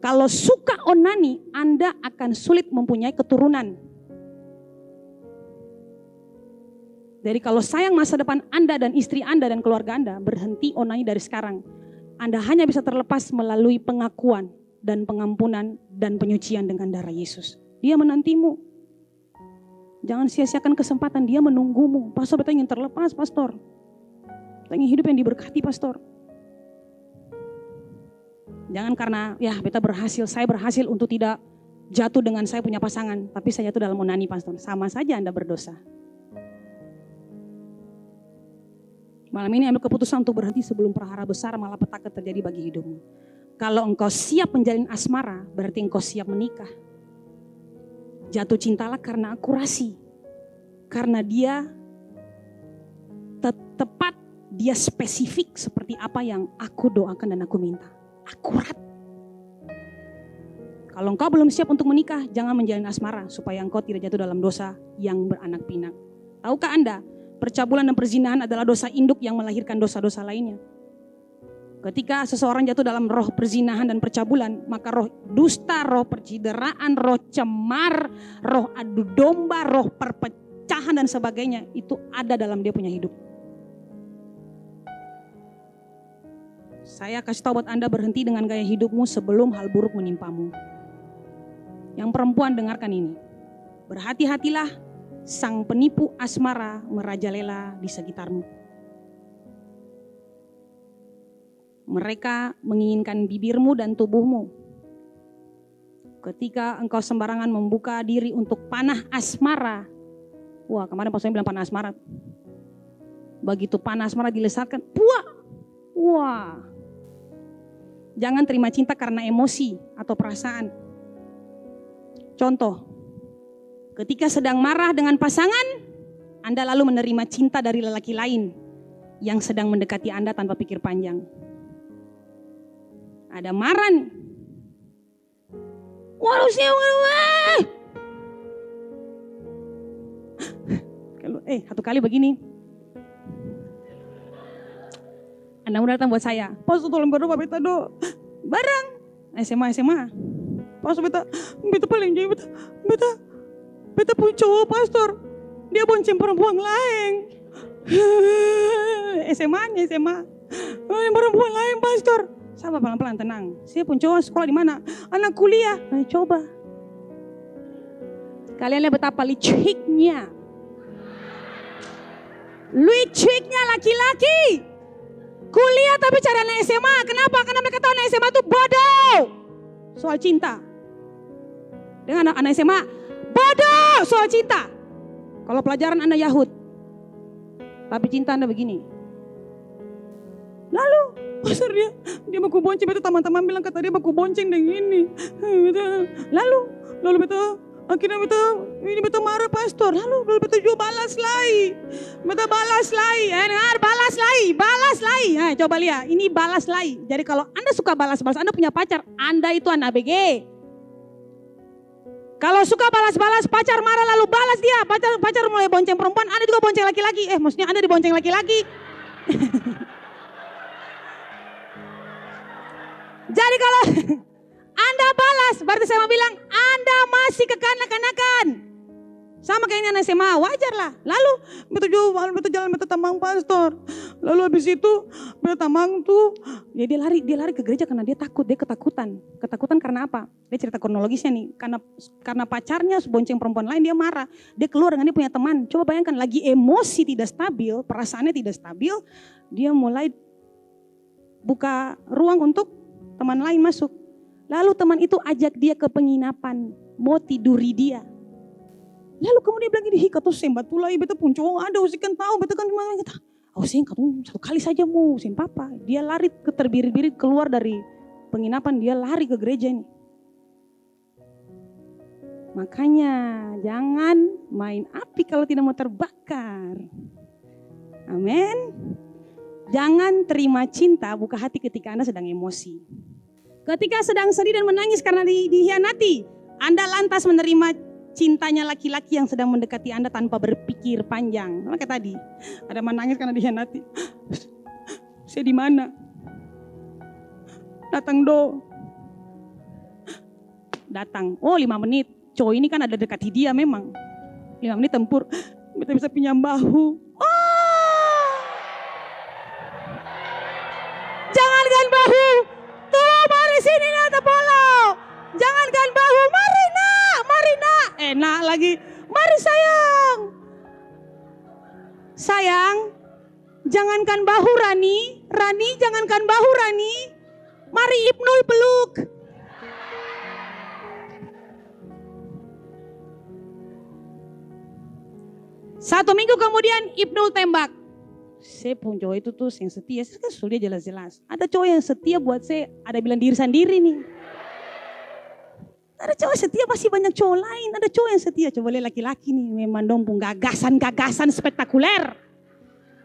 Kalau suka onani, Anda akan sulit mempunyai keturunan. Jadi kalau sayang masa depan Anda dan istri Anda dan keluarga Anda, berhenti onani dari sekarang. Anda hanya bisa terlepas melalui pengakuan dan pengampunan dan penyucian dengan darah Yesus. Dia menantimu. Jangan sia-siakan kesempatan, dia menunggumu. Pastor, kita ingin terlepas, pastor. Kita ingin hidup yang diberkati, pastor. Jangan karena beta berhasil, saya berhasil untuk tidak jatuh dengan saya punya pasangan. Tapi saya jatuh dalam onani, pastor. Sama saja Anda berdosa. Malam ini ambil keputusan untuk berhenti sebelum prahara besar malapetaka terjadi bagi hidupmu. Kalau engkau siap menjalin asmara, berarti engkau siap menikah. Jatuh cintalah karena akurasi. Karena dia tepat, dia spesifik seperti apa yang aku doakan dan aku minta. Akurat. Kalau engkau belum siap untuk menikah, jangan menjalin asmara supaya engkau tidak jatuh dalam dosa yang beranak pinak. Tahukah Anda, percabulan dan perzinahan adalah dosa induk yang melahirkan dosa-dosa lainnya. Ketika seseorang jatuh dalam roh perzinahan dan percabulan, maka roh dusta, roh percideraan, roh cemar, roh adu domba, roh perpecahan dan sebagainya itu ada dalam dia punya hidup. Saya kasih tahu buat Anda, berhenti dengan gaya hidupmu sebelum hal buruk menimpamu. Yang perempuan dengarkan ini. Berhati-hatilah, sang penipu asmara merajalela di sekitarmu. Mereka menginginkan bibirmu dan tubuhmu. Ketika engkau sembarangan membuka diri untuk panah asmara. Wah, kemarin pas saya bilang panah asmara. Begitu panah asmara dilesatkan, wah. Jangan terima cinta karena emosi atau perasaan. Contoh, ketika sedang marah dengan pasangan, Anda lalu menerima cinta dari lelaki lain yang sedang mendekati Anda tanpa pikir panjang. Ada marah nih. Satu kali begini. Anda mau datang buat saya. Pastor tolong berdoa beta do. Barang. SMA. Pastor beta paling jadi beta punya cowok pastor. Dia bonceng perempuan lain. SMA. Perempuan lain pastor. Sabar pelan-pelan, tenang. Saya pun cowok sekolah di mana? Anak kuliah. Nah, coba. Kalian lihat betapa liciknya. Liciknya laki-laki. Kuliah tapi cari anak SMA. Kenapa? Karena mereka tahu anak SMA itu bodoh. Soal cinta. Dengan anak SMA, bodoh soal cinta. Kalau pelajaran Anda Yahud. Tapi cinta Anda begini. Lalu, pastor dia mau bonceng, betul teman-teman bilang kata dia mau bonceng dengan ini. Lalu betul, akhirnya betul, ini betul marah pastor. Lalu betul juga balas lagi. Betul balas lagi, balas lagi. Nah, coba lihat, ini balas lagi. Jadi kalau Anda suka balas-balas, Anda punya pacar, Anda itu anak ABG. Kalau suka balas-balas, pacar marah lalu balas dia. Pacar mulai bonceng perempuan, Anda juga bonceng laki-laki. Maksudnya Anda dibonceng laki-laki. Jadi kalau Anda balas, berarti saya mau bilang Anda masih kekanak-kanakan. Sama kayak anak SMA, wajar lah. Lalu betul jalan betul tambang pastor. Lalu habis itu betul tambang tuh, dia lari ke gereja karena dia takut, dia ketakutan. Ketakutan karena apa? Dia cerita kronologisnya nih. Karena pacarnya bonceng perempuan lain, dia marah. Dia keluar dengan dia punya teman. Coba bayangkan, lagi emosi tidak stabil, perasaannya tidak stabil, dia mulai buka ruang untuk teman lain masuk. Lalu teman itu ajak dia ke penginapan, mau tiduri dia. Lalu kemudian dia bilang gini, kata sembat tulai, betul pun cowok ada, usikan tahu, betul kan teman kata, kata satu kali saja mau, sen papa. Dia lari ke terbirit-birit keluar dari penginapan, dia lari ke gereja ini. Makanya jangan main api kalau tidak mau terbakar. Amin. Jangan terima cinta, buka hati ketika Anda sedang emosi. Ketika sedang sedih dan menangis karena dihianati, Anda lantas menerima cintanya laki-laki yang sedang mendekati Anda tanpa berpikir panjang. Sama kayak tadi, ada menangis karena dihianati. Saya di mana? Datang. Oh 5 menit. Cowok ini kan ada dekati dia memang. 5 menit tempur. Kita bisa pinjam bahu. Jangankan bahu. Tuh mari sini Nata Polo. Jangankan bahu. Mari nak. Enak lagi. Mari sayang. Sayang. Jangankan bahu Rani. Rani jangankan bahu Rani. Mari Ibnul peluk. Satu minggu kemudian Ibnul tembak. Saya pun cowok itu tuh yang setia. Saya kan sudah jelas-jelas. Ada cowok yang setia buat saya. Ada bilang diri sendiri nih. Ada cowok setia, masih banyak cowok lain. Ada cowok yang setia. Coba lihat laki-laki nih. Memang dong pun gagasan spektakuler.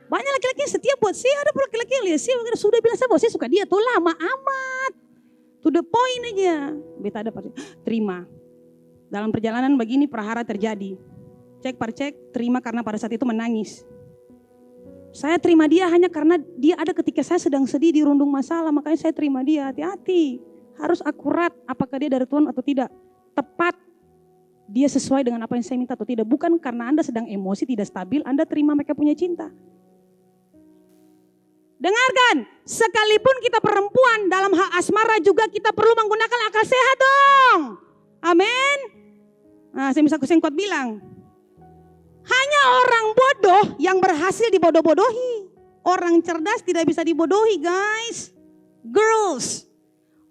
Banyak laki-laki yang setia buat saya. Ada pun laki-laki yang lihat saya sudah bilang saya bahwa saya suka dia. Tuh lama amat. To the point aja. Beta ada terima. Dalam perjalanan begini prahara terjadi. Cek per cek, terima karena pada saat itu menangis. Saya terima dia hanya karena dia ada ketika saya sedang sedih dirundung masalah. Makanya saya terima dia, hati-hati. Harus akurat apakah dia dari Tuhan atau tidak. Tepat dia sesuai dengan apa yang saya minta atau tidak. Bukan karena Anda sedang emosi tidak stabil, Anda terima mereka punya cinta. Dengarkan, sekalipun kita perempuan dalam hak asmara juga kita perlu menggunakan akal sehat dong. Amin. Nah, saya bisa kuat bilang. Hanya orang bodoh yang berhasil dibodoh-bodohi. Orang cerdas tidak bisa dibodohi, guys. Girls.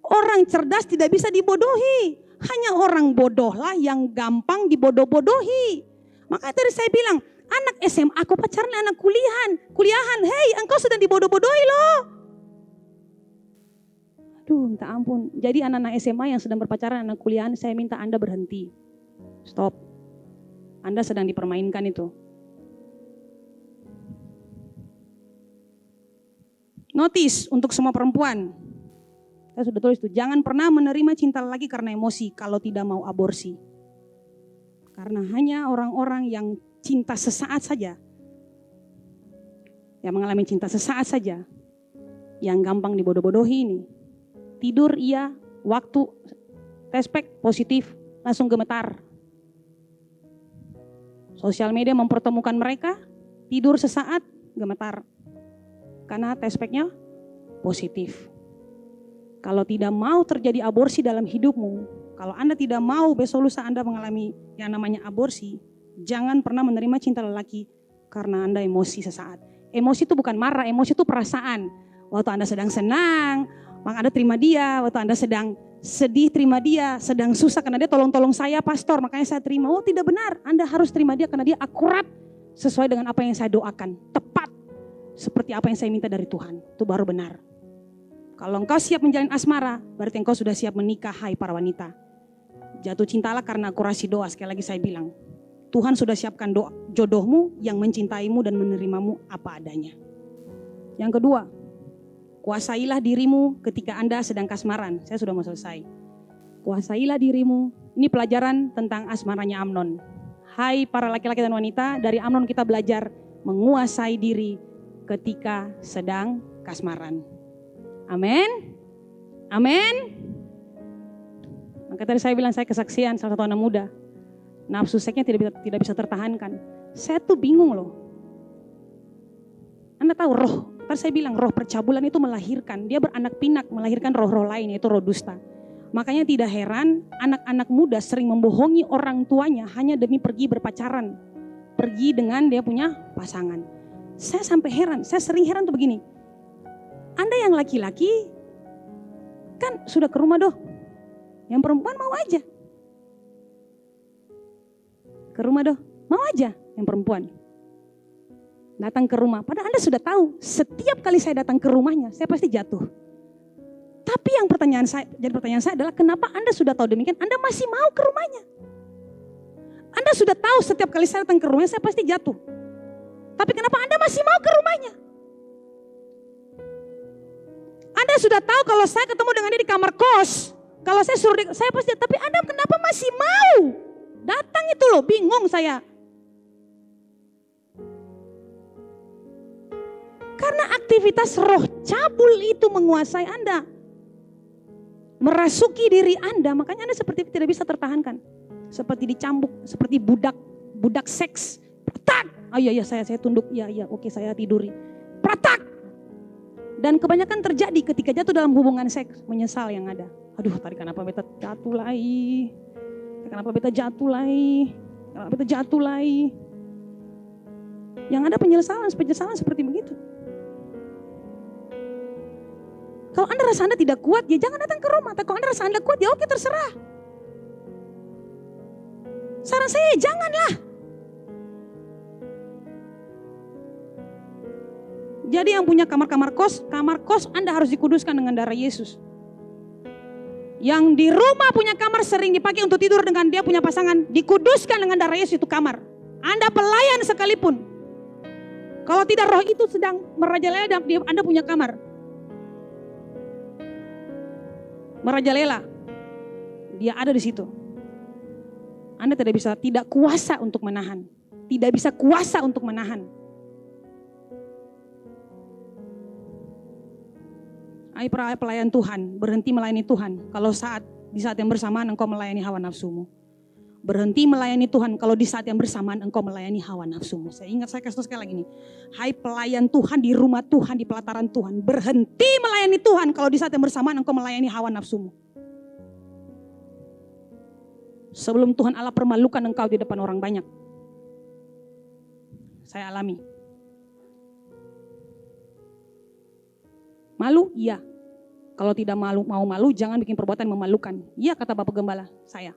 Orang cerdas tidak bisa dibodohi. Hanya orang bodohlah yang gampang dibodoh-bodohi. Makanya tadi saya bilang, anak SMA aku pacaran anak kuliahan. Hei, engkau sedang dibodoh-bodohi loh. Aduh, minta ampun. Jadi anak-anak SMA yang sedang berpacaran anak kuliahan, saya minta Anda berhenti. Stop. Anda sedang dipermainkan itu. Notis untuk semua perempuan. Saya sudah tulis itu. Jangan pernah menerima cinta lagi karena emosi kalau tidak mau aborsi. Karena hanya orang-orang yang cinta sesaat saja. Yang mengalami cinta sesaat saja. Yang gampang dibodoh-bodohi ini. Tidur iya, waktu tespek positif, langsung gemetar. Sosial media mempertemukan mereka, tidur sesaat, gemetar. Karena tespeknya positif. Kalau tidak mau terjadi aborsi dalam hidupmu, kalau Anda tidak mau besok lusa Anda mengalami yang namanya aborsi, jangan pernah menerima cinta lelaki karena Anda emosi sesaat. Emosi itu bukan marah, emosi itu perasaan. Waktu Anda sedang senang, maka Anda terima dia. Waktu Anda sedang sedih, terima dia. Sedang susah karena dia tolong saya pastor, makanya saya terima. Oh tidak benar, Anda harus terima dia karena dia akurat sesuai dengan apa yang saya doakan. Tepat seperti apa yang saya minta dari Tuhan. Itu baru benar. Kalau engkau siap menjalin asmara, berarti engkau sudah siap menikah, hai para wanita. Jatuh cintalah karena akurasi doa. Sekali lagi saya bilang, Tuhan sudah siapkan jodohmu yang mencintaimu dan menerimamu apa adanya. Yang kedua, kuasailah dirimu ketika Anda sedang kasmaran. Saya sudah mau selesai. Kuasailah dirimu. Ini pelajaran tentang asmaranya Amnon. Hai para laki-laki dan wanita, dari Amnon kita belajar menguasai diri ketika sedang kasmaran. Amin. Amin. Maka tadi saya bilang saya kesaksian salah satu anak muda. Nafsu seksnya tidak bisa tertahankan. Saya tuh bingung loh. Anda tahu roh, tadi saya bilang roh percabulan itu melahirkan. Dia beranak pinak melahirkan roh-roh lain, yaitu roh dusta. Makanya tidak heran anak-anak muda sering membohongi orang tuanya hanya demi pergi berpacaran. Pergi dengan dia punya pasangan. Saya sampai heran, saya sering heran tuh begini. Anda yang laki-laki kan sudah ke rumah doh. Yang perempuan mau aja. Ke rumah doh, mau aja yang perempuan. Datang ke rumah, padahal Anda sudah tahu setiap kali saya datang ke rumahnya, saya pasti jatuh. Tapi yang pertanyaan saya adalah kenapa Anda sudah tahu demikian, Anda masih mau ke rumahnya? Anda sudah tahu setiap kali saya datang ke rumahnya, saya pasti jatuh. Tapi kenapa Anda masih mau ke rumahnya? Anda sudah tahu kalau saya ketemu dengan dia di kamar kos. Kalau saya suruh dia, saya pasti, tapi Anda kenapa masih mau? Datang itu loh, bingung saya. Karena aktivitas roh cabul itu menguasai Anda. Merasuki diri Anda, makanya Anda seperti tidak bisa tertahankan. Seperti dicambuk, seperti budak seks. Pratak. Oh iya saya tunduk, iya oke saya tiduri. Pratak. Dan kebanyakan terjadi ketika jatuh dalam hubungan seks, menyesal yang ada. Aduh tadi kenapa beta jatuh lagi. Kenapa beta jatuh lagi. Yang ada penyesalan seperti begitu. Kalau Anda rasa Anda tidak kuat, ya jangan datang ke rumah. Tapi kalau Anda rasa Anda kuat, ya oke terserah. Saran saya janganlah. Jadi yang punya kamar kos Anda harus dikuduskan dengan darah Yesus. Yang di rumah punya kamar sering dipakai untuk tidur dengan dia punya pasangan, dikuduskan dengan darah Yesus itu kamar. Anda pelayan sekalipun. Kalau tidak roh itu sedang merajalela dan Anda punya kamar. Merajalela. Dia ada di situ. Anda tidak kuasa untuk menahan. Tidak bisa kuasa untuk menahan. Hai pelayan Tuhan, berhenti melayani Tuhan. Kalau di saat yang bersamaan engkau melayani hawa nafsumu. Berhenti melayani Tuhan kalau di saat yang bersamaan engkau melayani hawa nafsumu. Saya kasih tahu sekali lagi nih. Hai pelayan Tuhan di rumah Tuhan, di pelataran Tuhan. Berhenti melayani Tuhan kalau di saat yang bersamaan engkau melayani hawa nafsumu. Sebelum Tuhan Allah permalukan engkau di depan orang banyak. Saya alami. Malu? Iya. Kalau tidak mau malu, jangan bikin perbuatan memalukan. Iya kata Bapak Gembala, saya.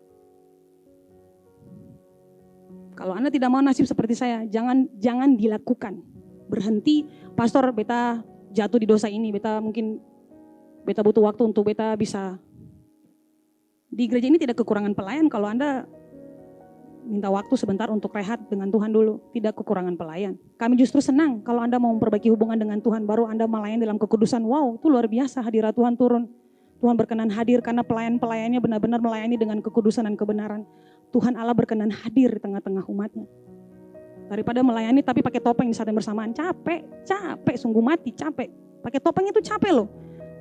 Kalau Anda tidak mau nasib seperti saya, jangan dilakukan. Berhenti, pastor beta jatuh di dosa ini, beta butuh waktu untuk beta bisa. Di gereja ini tidak kekurangan pelayan kalau Anda minta waktu sebentar untuk rehat dengan Tuhan dulu. Tidak kekurangan pelayan. Kami justru senang kalau Anda mau memperbaiki hubungan dengan Tuhan. Baru Anda melayani dalam kekudusan. Wow, itu luar biasa hadirat Tuhan turun. Tuhan berkenan hadir karena pelayan-pelayannya benar-benar melayani dengan kekudusan dan kebenaran. Tuhan Allah berkenan hadir di tengah-tengah umatnya. Daripada melayani tapi pakai topeng di saat yang bersamaan. Capek, sungguh mati, capek. Pakai topeng itu capek loh.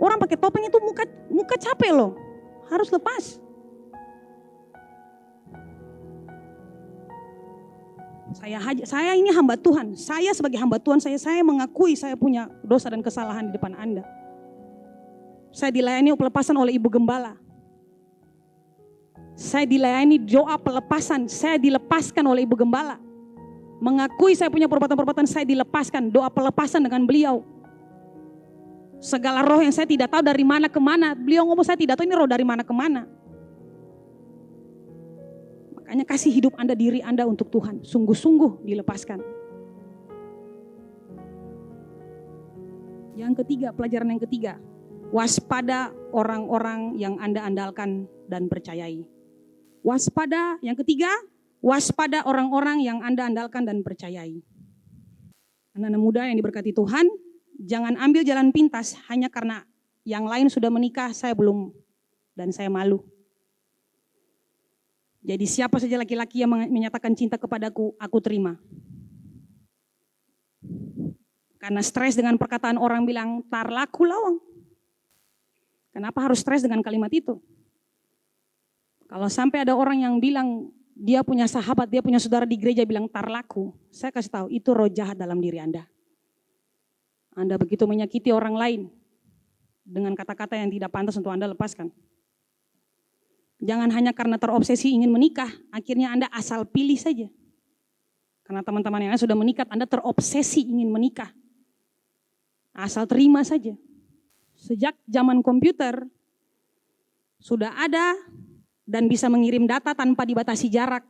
Orang pakai topeng itu muka capek loh. Harus lepas. Saya ini hamba Tuhan. Saya sebagai hamba Tuhan, saya mengakui saya punya dosa dan kesalahan di depan Anda. Saya dilayani pelepasan oleh ibu gembala. Saya dilayani doa pelepasan. Saya dilepaskan oleh ibu gembala. Mengakui saya punya perbuatan-perbuatan, saya dilepaskan. Doa pelepasan dengan beliau. Segala roh yang saya tidak tahu dari mana ke mana. Beliau ngomong saya tidak tahu ini roh dari mana ke mana. Makanya kasih hidup Anda, diri Anda untuk Tuhan. Sungguh-sungguh dilepaskan. Yang ketiga, pelajaran yang ketiga. Waspada orang-orang yang Anda andalkan dan percayai. Waspada, yang ketiga, waspada orang-orang yang Anda andalkan dan percayai. Anak-anak muda yang diberkati Tuhan, jangan ambil jalan pintas hanya karena yang lain sudah menikah, saya belum, dan saya malu. Jadi siapa saja laki-laki yang menyatakan cinta kepadaku, aku terima. Karena stres dengan perkataan orang bilang, tar laku lawang. Kenapa harus stres dengan kalimat itu? Kalau sampai ada orang yang bilang, dia punya sahabat, dia punya saudara di gereja bilang tar laku, saya kasih tahu, itu roh jahat dalam diri Anda. Anda begitu menyakiti orang lain dengan kata-kata yang tidak pantas untuk Anda lepaskan. Jangan hanya karena terobsesi ingin menikah, akhirnya Anda asal pilih saja. Karena teman-teman yang sudah menikah, Anda terobsesi ingin menikah. Asal terima saja. Sejak zaman komputer, sudah ada dan bisa mengirim data tanpa dibatasi jarak.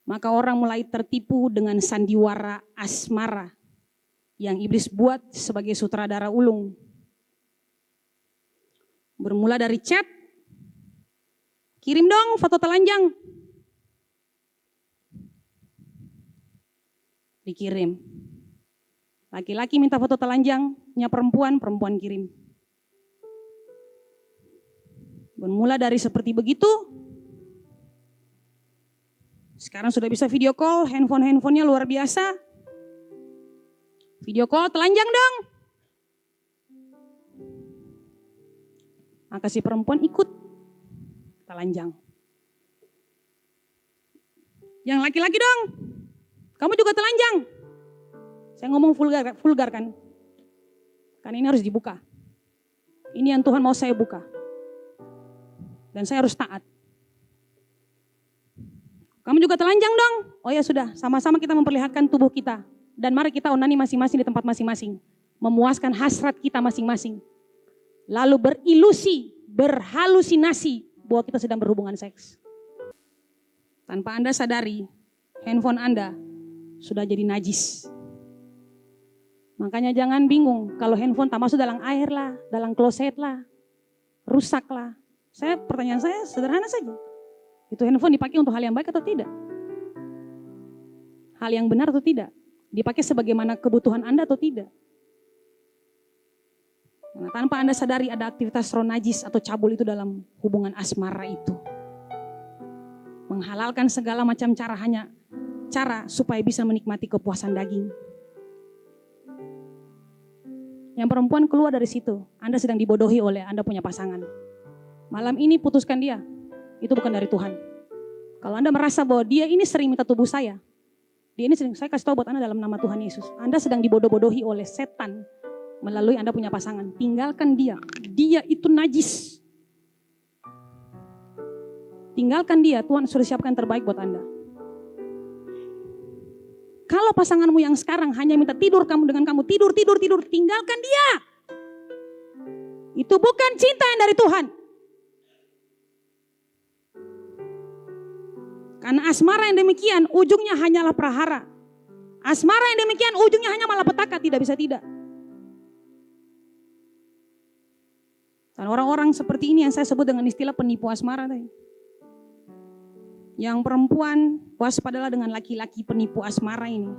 Maka orang mulai tertipu dengan sandiwara asmara yang iblis buat sebagai sutradara ulung. Bermula dari chat, kirim dong foto telanjang. Dikirim. Laki-laki minta foto telanjangnya perempuan, perempuan kirim. Bermula dari seperti begitu, sekarang sudah bisa video call, handphonenya luar biasa. Video call telanjang dong. Maka si perempuan ikut telanjang. Yang laki-laki dong, kamu juga telanjang. Saya ngomong vulgar kan. Kan ini harus dibuka. Ini yang Tuhan mau saya buka. Dan saya harus taat. Kamu juga telanjang dong. Oh ya sudah, sama-sama kita memperlihatkan tubuh kita. Dan mari kita onani masing-masing di tempat masing-masing. Memuaskan hasrat kita masing-masing. Lalu berilusi, berhalusinasi bahwa kita sedang berhubungan seks. Tanpa Anda sadari, handphone Anda sudah jadi najis. Makanya jangan bingung kalau handphone tak masuk dalam air lah, dalam kloset lah, rusak lah. Pertanyaan saya sederhana saja. Itu handphone dipakai untuk hal yang baik atau tidak? Hal yang benar atau tidak? Dipakai sebagaimana kebutuhan Anda atau tidak? Karena tanpa Anda sadari ada aktivitas roh najis atau cabul itu dalam hubungan asmara itu. Menghalalkan segala macam cara hanya cara supaya bisa menikmati kepuasan daging. Yang perempuan keluar dari situ, Anda sedang dibodohi oleh Anda punya pasangan. Malam ini putuskan dia, itu bukan dari Tuhan. Kalau Anda merasa bahwa dia ini sering minta tubuh saya, dia ini sering, saya kasih tahu buat Anda dalam nama Tuhan Yesus. Anda sedang dibodoh-bodohi oleh setan melalui Anda punya pasangan. Tinggalkan dia, dia itu najis. Tinggalkan dia, Tuhan sudah siapkan terbaik buat Anda. Kalau pasanganmu yang sekarang hanya minta tidur kamu dengan kamu, tidur, tinggalkan dia. Itu bukan cinta yang dari Tuhan. Karena asmara yang demikian ujungnya hanyalah prahara. Asmara yang demikian ujungnya hanya malapetaka, tidak bisa tidak. Dan orang-orang seperti ini yang saya sebut dengan istilah penipu asmara tadi. Yang perempuan waspadalah dengan laki-laki penipu asmara ini.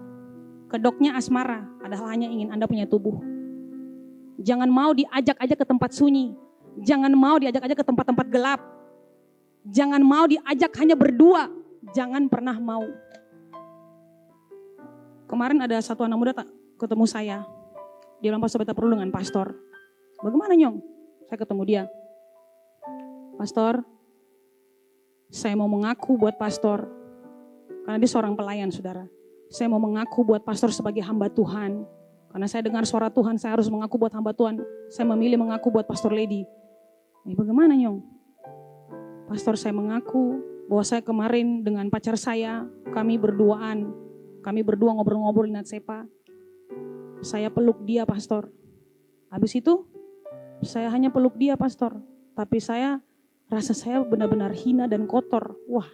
Kedoknya asmara, padahal hanya ingin Anda punya tubuh. Jangan mau diajak-ajak ke tempat sunyi. Jangan mau diajak-ajak ke tempat-tempat gelap. Jangan mau diajak hanya berdua. Jangan pernah mau. Kemarin ada satu anak muda ketemu saya. Dia bilang, pastor beta perlu dengan pastor. Bagaimana Nyong? Saya ketemu dia. Pastor, saya mau mengaku buat pastor. Karena dia seorang pelayan saudara. Saya mau mengaku buat pastor sebagai hamba Tuhan. Karena saya dengar suara Tuhan, saya harus mengaku buat hamba Tuhan. Saya memilih mengaku buat Pastor Lady. Ini bagaimana Nyong? Pastor, saya mengaku bahwa saya kemarin dengan pacar saya, kami berduaan. Kami berdua ngobrol-ngobrol di Natsepa. Saya peluk dia, Pastor. Habis itu, saya hanya peluk dia, Pastor. Tapi rasa saya benar-benar hina dan kotor. Wah,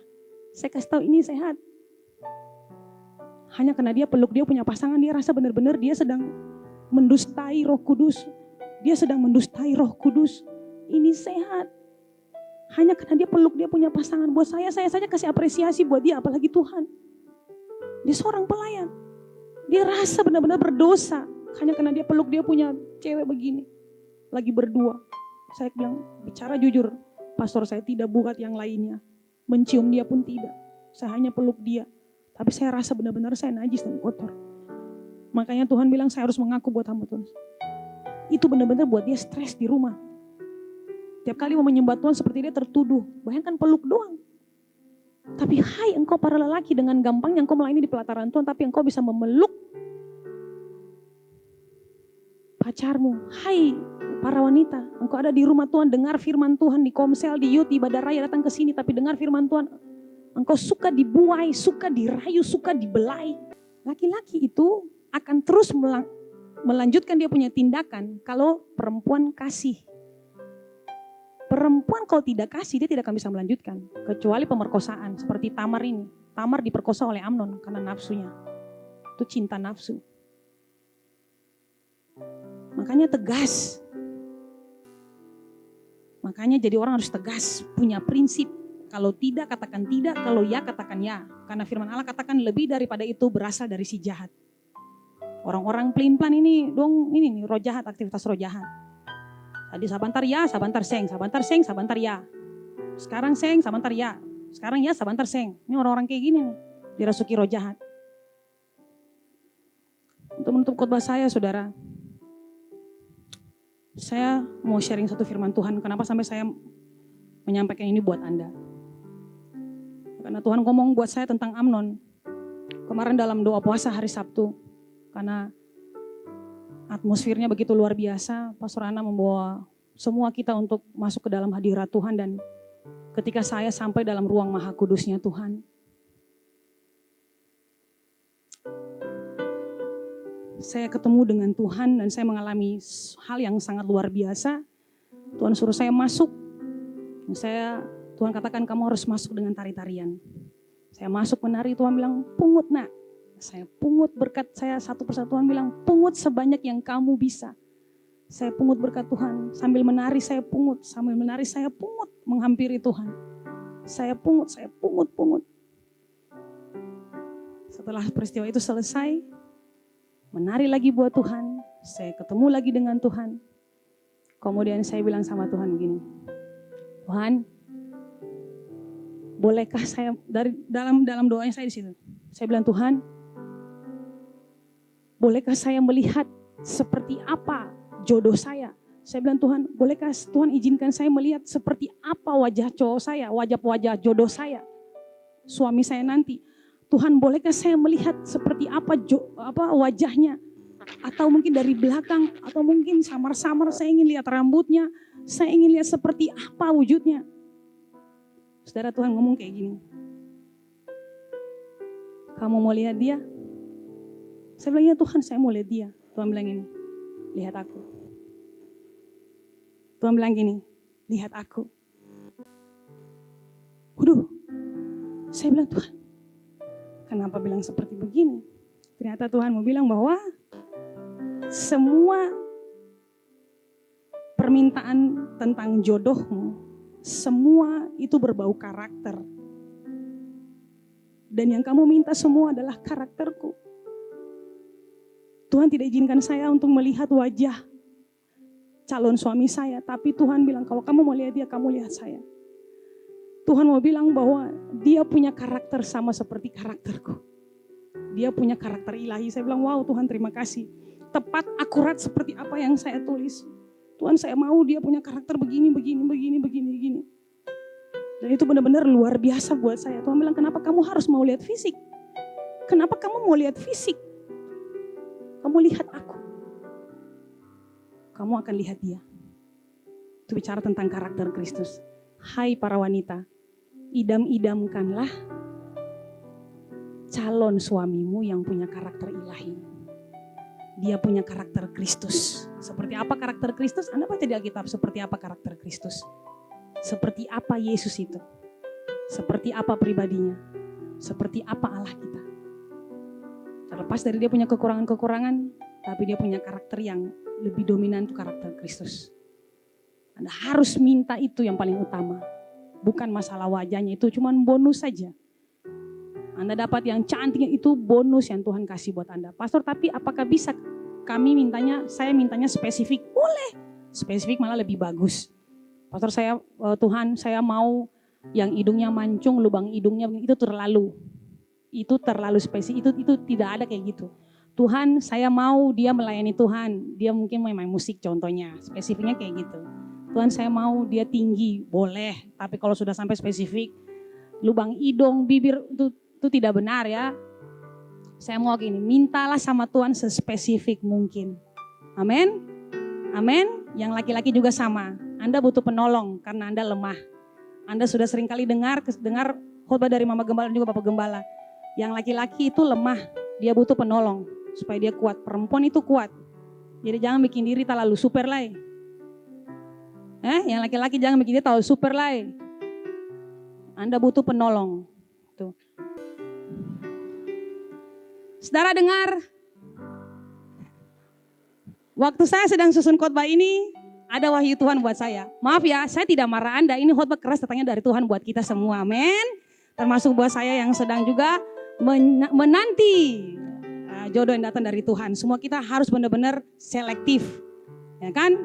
saya kasih tahu ini sehat. Hanya karena dia peluk dia punya pasangan, dia rasa benar-benar dia sedang mendustai Roh Kudus. Dia sedang mendustai Roh Kudus. Ini sehat. Hanya karena dia peluk dia punya pasangan. Buat saya saja kasih apresiasi buat dia, apalagi Tuhan. Dia seorang pelayan. Dia rasa benar-benar berdosa. Hanya karena dia peluk dia punya cewek begini. Lagi berdua. Saya bilang, bicara jujur. Pastor, saya tidak buat yang lainnya. Mencium dia pun tidak. Saya hanya peluk dia. Tapi saya rasa benar-benar saya najis dan kotor. Makanya Tuhan bilang saya harus mengaku buat hamba Tuhan. Itu benar-benar buat dia stres di rumah. Tiap kali mau menyembah Tuhan seperti dia tertuduh. Bayangkan peluk doang. Tapi hai engkau para lelaki, dengan gampangnya engkau melayani di pelataran Tuhan, tapi engkau bisa memeluk pacarmu. Hai para wanita, engkau ada di rumah Tuhan, dengar firman Tuhan di Komsel, di Youth, di Ibadah Raya, datang ke sini tapi dengar firman Tuhan. Engkau suka dibuai, suka dirayu, suka dibelai. Laki-laki itu akan terus melanjutkan dia punya tindakan kalau perempuan kasih. Perempuan kalau tidak kasih, dia tidak akan bisa melanjutkan. Kecuali pemerkosaan, seperti Tamar ini. Tamar diperkosa oleh Amnon karena nafsunya. Itu cinta nafsu. Makanya tegas. Makanya jadi orang harus tegas, punya prinsip. Kalau tidak katakan tidak, kalau ya katakan ya. Karena firman Allah katakan lebih daripada itu berasal dari si jahat. Orang-orang pelin-pelan ini dong, ini nih roh jahat, aktivitas roh jahat. Tadi sabantar ya, sabantar seng, sabantar seng, sabantar ya. Sekarang seng, sabantar ya. Sekarang ya, sabantar seng. Ini orang-orang kayak gini nih, dirasuki roh jahat. Untuk menutup khotbah saya, saudara, saya mau sharing satu firman Tuhan. Kenapa sampai saya menyampaikan ini buat Anda? Karena Tuhan ngomong buat saya tentang Amnon. Kemarin dalam doa puasa hari Sabtu. Karena atmosfernya begitu luar biasa. Pastor Ana membawa semua kita untuk masuk ke dalam hadirat Tuhan. Dan ketika saya sampai dalam ruang maha kudusnya Tuhan. Saya ketemu dengan Tuhan dan saya mengalami hal yang sangat luar biasa. Tuhan suruh saya masuk. Tuhan katakan kamu harus masuk dengan tari-tarian. Saya masuk menari, Tuhan bilang pungut nak. Saya pungut berkat saya satu persatu. Tuhan bilang pungut sebanyak yang kamu bisa. Saya pungut berkat Tuhan. Sambil menari saya pungut. Sambil menari saya pungut menghampiri Tuhan. Saya pungut. Setelah peristiwa itu selesai, menari lagi buat Tuhan. Saya ketemu lagi dengan Tuhan. Kemudian saya bilang sama Tuhan begini. Tuhan, bolehkah saya dari dalam doanya saya di situ. Saya bilang Tuhan, bolehkah saya melihat seperti apa jodoh saya? Saya bilang Tuhan, bolehkah Tuhan izinkan saya melihat seperti apa wajah cowok saya, wajah jodoh saya, suami saya nanti. Tuhan, bolehkah saya melihat seperti apa wajahnya? Atau mungkin dari belakang, atau mungkin samar-samar saya ingin lihat rambutnya, saya ingin lihat seperti apa wujudnya. Saudara, Tuhan ngomong kayak gini. Kamu mau lihat dia? Saya bilang, ya Tuhan saya mau lihat dia. Tuhan bilang gini, lihat aku. Tuhan bilang gini, lihat aku. Waduh, saya bilang Tuhan, kenapa bilang seperti begini? Ternyata Tuhan mau bilang bahwa semua permintaan tentang jodohmu, semua itu berbau karakter. Dan yang kamu minta semua adalah karakterku. Tuhan tidak izinkan saya untuk melihat wajah calon suami saya. Tapi Tuhan bilang kalau kamu mau lihat dia, kamu lihat saya. Tuhan mau bilang bahwa dia punya karakter sama seperti karakterku. Dia punya karakter ilahi. Saya bilang wow Tuhan terima kasih. Tepat akurat seperti apa yang saya tulis. Tuhan saya mau dia punya karakter begini. Dan itu benar-benar luar biasa buat saya. Tuhan bilang kenapa kamu harus mau lihat fisik? Kenapa kamu mau lihat fisik? Kamu lihat aku. kamu akan lihat dia. Itu bicara tentang karakter Kristus. Hai para wanita, idam-idamkanlah calon suamimu yang punya karakter ilahi. Dia punya karakter Kristus. Seperti apa karakter Kristus? Anda baca di Alkitab, seperti apa karakter Kristus. Seperti apa Yesus itu. Seperti apa pribadinya. Seperti apa Allah kita. Terlepas dari dia punya kekurangan-kekurangan, tapi dia punya karakter yang lebih dominan, itu karakter Kristus. Anda harus minta itu yang paling utama. Bukan masalah wajahnya, itu cuma bonus saja. Anda dapat yang cantik, itu bonus yang Tuhan kasih buat Anda. Pastor, tapi apakah bisa saya mintanya spesifik? Boleh. Spesifik malah lebih bagus. Pastor, Tuhan saya mau yang hidungnya mancung, lubang hidungnya, itu terlalu spesifik, itu tidak ada kayak gitu. Tuhan, saya mau dia melayani Tuhan, dia mungkin main musik contohnya, spesifiknya kayak gitu. Tuhan, saya mau dia tinggi, boleh, tapi kalau sudah sampai spesifik, lubang hidung, bibir, itu tidak benar ya. Saya mau gini, mintalah sama Tuhan sespesifik mungkin. Amin. Amin. Yang laki-laki juga sama, Anda butuh penolong karena Anda lemah. Anda sudah sering kali dengar khotbah dari Mama Gembala dan juga Bapak Gembala. Yang laki-laki itu lemah, dia butuh penolong supaya dia kuat. Perempuan itu kuat. Jadi jangan bikin diri terlalu super lah. Yang laki-laki jangan bikin diri terlalu super lah. Anda butuh penolong. Tuh. Saudara dengar, waktu saya sedang susun khotbah ini, ada wahyu Tuhan buat saya. Maaf ya, saya tidak marah Anda. Ini khotbah keras datangnya dari Tuhan buat kita semua. Amin. Termasuk buat saya yang sedang juga menanti jodoh yang datang dari Tuhan. Semua kita harus benar-benar selektif. Ya kan?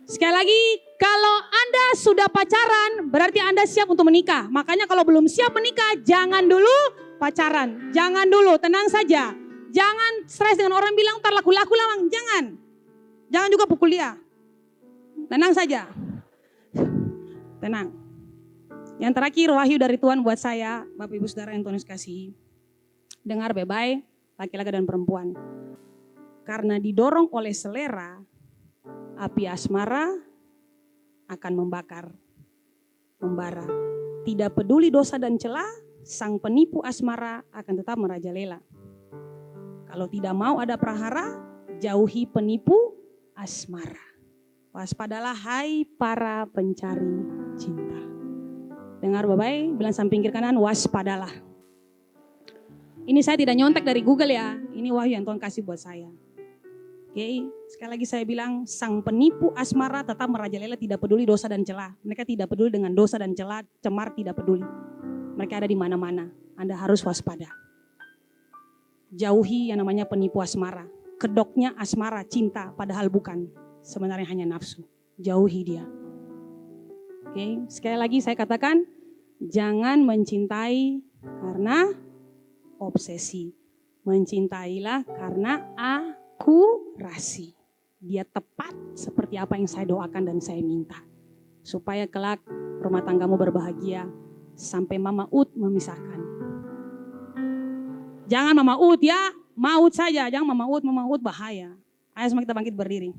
Sekali lagi, kalau Anda sudah pacaran, berarti Anda siap untuk menikah. Makanya kalau belum siap menikah, jangan dulu pacaran. Jangan dulu, tenang saja. Jangan stres dengan orang bilang, ntar laku-laku lawang. Jangan. Jangan juga pukul dia. Tenang saja. Tenang. Yang terakhir, wahyu dari Tuhan buat saya, Bapak Ibu Saudara yang Tuhan kasih. Dengar baik-baik, laki-laki dan perempuan. Karena didorong oleh selera, api asmara akan membara. Tidak peduli dosa dan celah, sang penipu asmara akan tetap merajalela. Kalau tidak mau ada prahara, jauhi penipu asmara. Waspadalah hai para pencari cinta. Dengar baik-baik, bilang samping kiri kanan, waspadalah. Ini saya tidak nyontek dari Google ya, ini wahyu yang Tuhan kasih buat saya. Oke, sekali lagi saya bilang, sang penipu asmara tetap merajalela, tidak peduli dosa dan celah. Mereka tidak peduli dengan dosa dan celah, cemar tidak peduli. Mereka ada di mana-mana, Anda harus waspada. Jauhi yang namanya penipu asmara. Kedoknya asmara, cinta, padahal bukan. Sebenarnya hanya nafsu. Jauhi dia. Oke, sekali lagi saya katakan, jangan mencintai karena obsesi. Mencintailah karena akurasi. Dia tepat seperti apa yang saya doakan dan saya minta. Supaya kelak rumah tanggamu berbahagia sampai Mama Ut memisahkan. Jangan Mama Ut ya, maut saja. Jangan Mama Ut bahaya. Ayo semua kita bangkit berdiri.